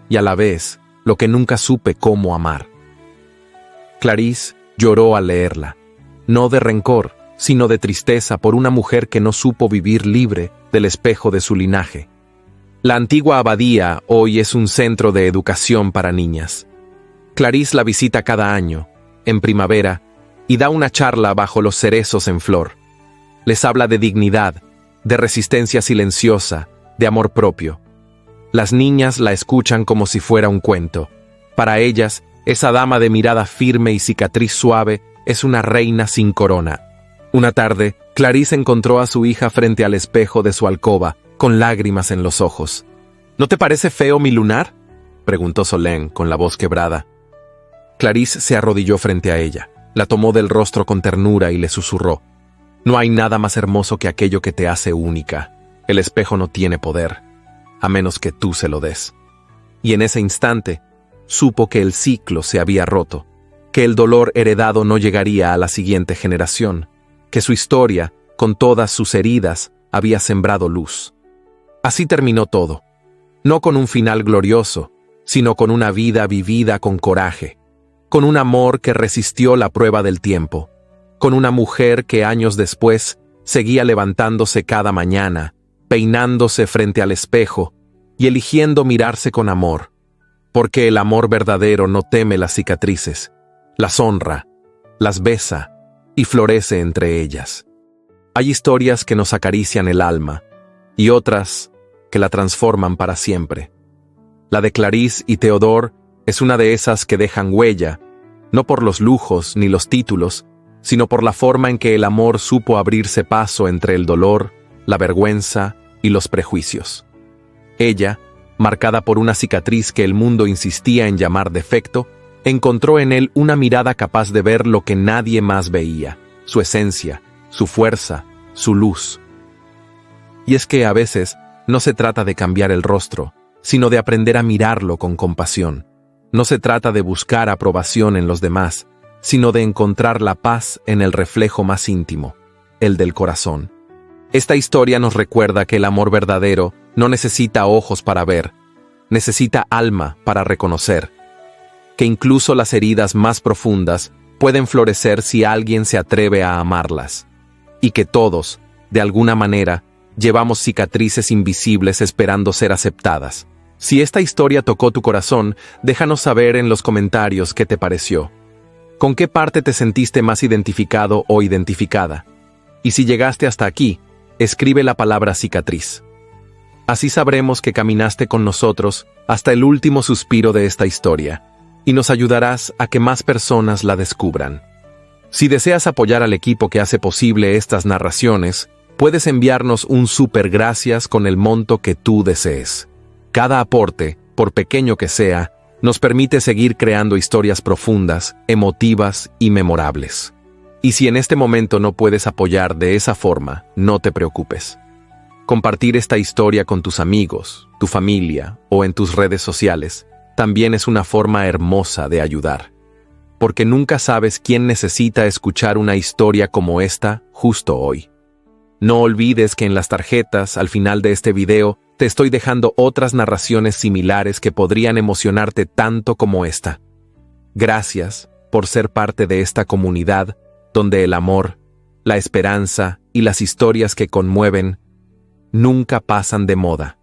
y a la vez, lo que nunca supe cómo amar». Clarisse lloró al leerla, no de rencor, sino de tristeza por una mujer que no supo vivir libre del espejo de su linaje. La antigua abadía hoy es un centro de educación para niñas. Clarisse la visita cada año, en primavera, y da una charla bajo los cerezos en flor. Les habla de dignidad, de resistencia silenciosa, de amor propio. Las niñas la escuchan como si fuera un cuento. Para ellas, esa dama de mirada firme y cicatriz suave es una reina sin corona. Una tarde, Clarisse encontró a su hija frente al espejo de su alcoba, con lágrimas en los ojos. «¿No te parece feo mi lunar?», preguntó Solène con la voz quebrada. Clarisse se arrodilló frente a ella, la tomó del rostro con ternura y le susurró: «No hay nada más hermoso que aquello que te hace única. El espejo no tiene poder, a menos que tú se lo des». Y en ese instante, supo que el ciclo se había roto, que el dolor heredado no llegaría a la siguiente generación, que su historia, con todas sus heridas, había sembrado luz. Así terminó todo, no con un final glorioso, sino con una vida vivida con coraje, con un amor que resistió la prueba del tiempo, con una mujer que años después seguía levantándose cada mañana, peinándose frente al espejo y eligiendo mirarse con amor, porque el amor verdadero no teme las cicatrices, las honra, las besa y florece entre ellas. Hay historias que nos acarician el alma y otras que la transforman para siempre. La de Clarisse y Théodore es una de esas que dejan huella, no por los lujos ni los títulos, sino por la forma en que el amor supo abrirse paso entre el dolor, la vergüenza y los prejuicios. Ella, marcada por una cicatriz que el mundo insistía en llamar defecto, encontró en él una mirada capaz de ver lo que nadie más veía, su esencia, su fuerza, su luz. Y es que a veces no se trata de cambiar el rostro, sino de aprender a mirarlo con compasión. No se trata de buscar aprobación en los demás, sino de encontrar la paz en el reflejo más íntimo, el del corazón. Esta historia nos recuerda que el amor verdadero no necesita ojos para ver, necesita alma para reconocer, que incluso las heridas más profundas pueden florecer si alguien se atreve a amarlas, y que todos, de alguna manera, llevamos cicatrices invisibles esperando ser aceptadas. Si esta historia tocó tu corazón, déjanos saber en los comentarios qué te pareció. ¿Con qué parte te sentiste más identificado o identificada? Y si llegaste hasta aquí, escribe la palabra cicatriz. Así sabremos que caminaste con nosotros hasta el último suspiro de esta historia, y nos ayudarás a que más personas la descubran. Si deseas apoyar al equipo que hace posible estas narraciones, puedes enviarnos un súper gracias con el monto que tú desees. Cada aporte, por pequeño que sea, nos permite seguir creando historias profundas, emotivas y memorables. Y si en este momento no puedes apoyar de esa forma, no te preocupes. Compartir esta historia con tus amigos, tu familia o en tus redes sociales también es una forma hermosa de ayudar. Porque nunca sabes quién necesita escuchar una historia como esta justo hoy. No olvides que en las tarjetas, al final de este video, te estoy dejando otras narraciones similares que podrían emocionarte tanto como esta. Gracias por ser parte de esta comunidad donde el amor, la esperanza y las historias que conmueven nunca pasan de moda.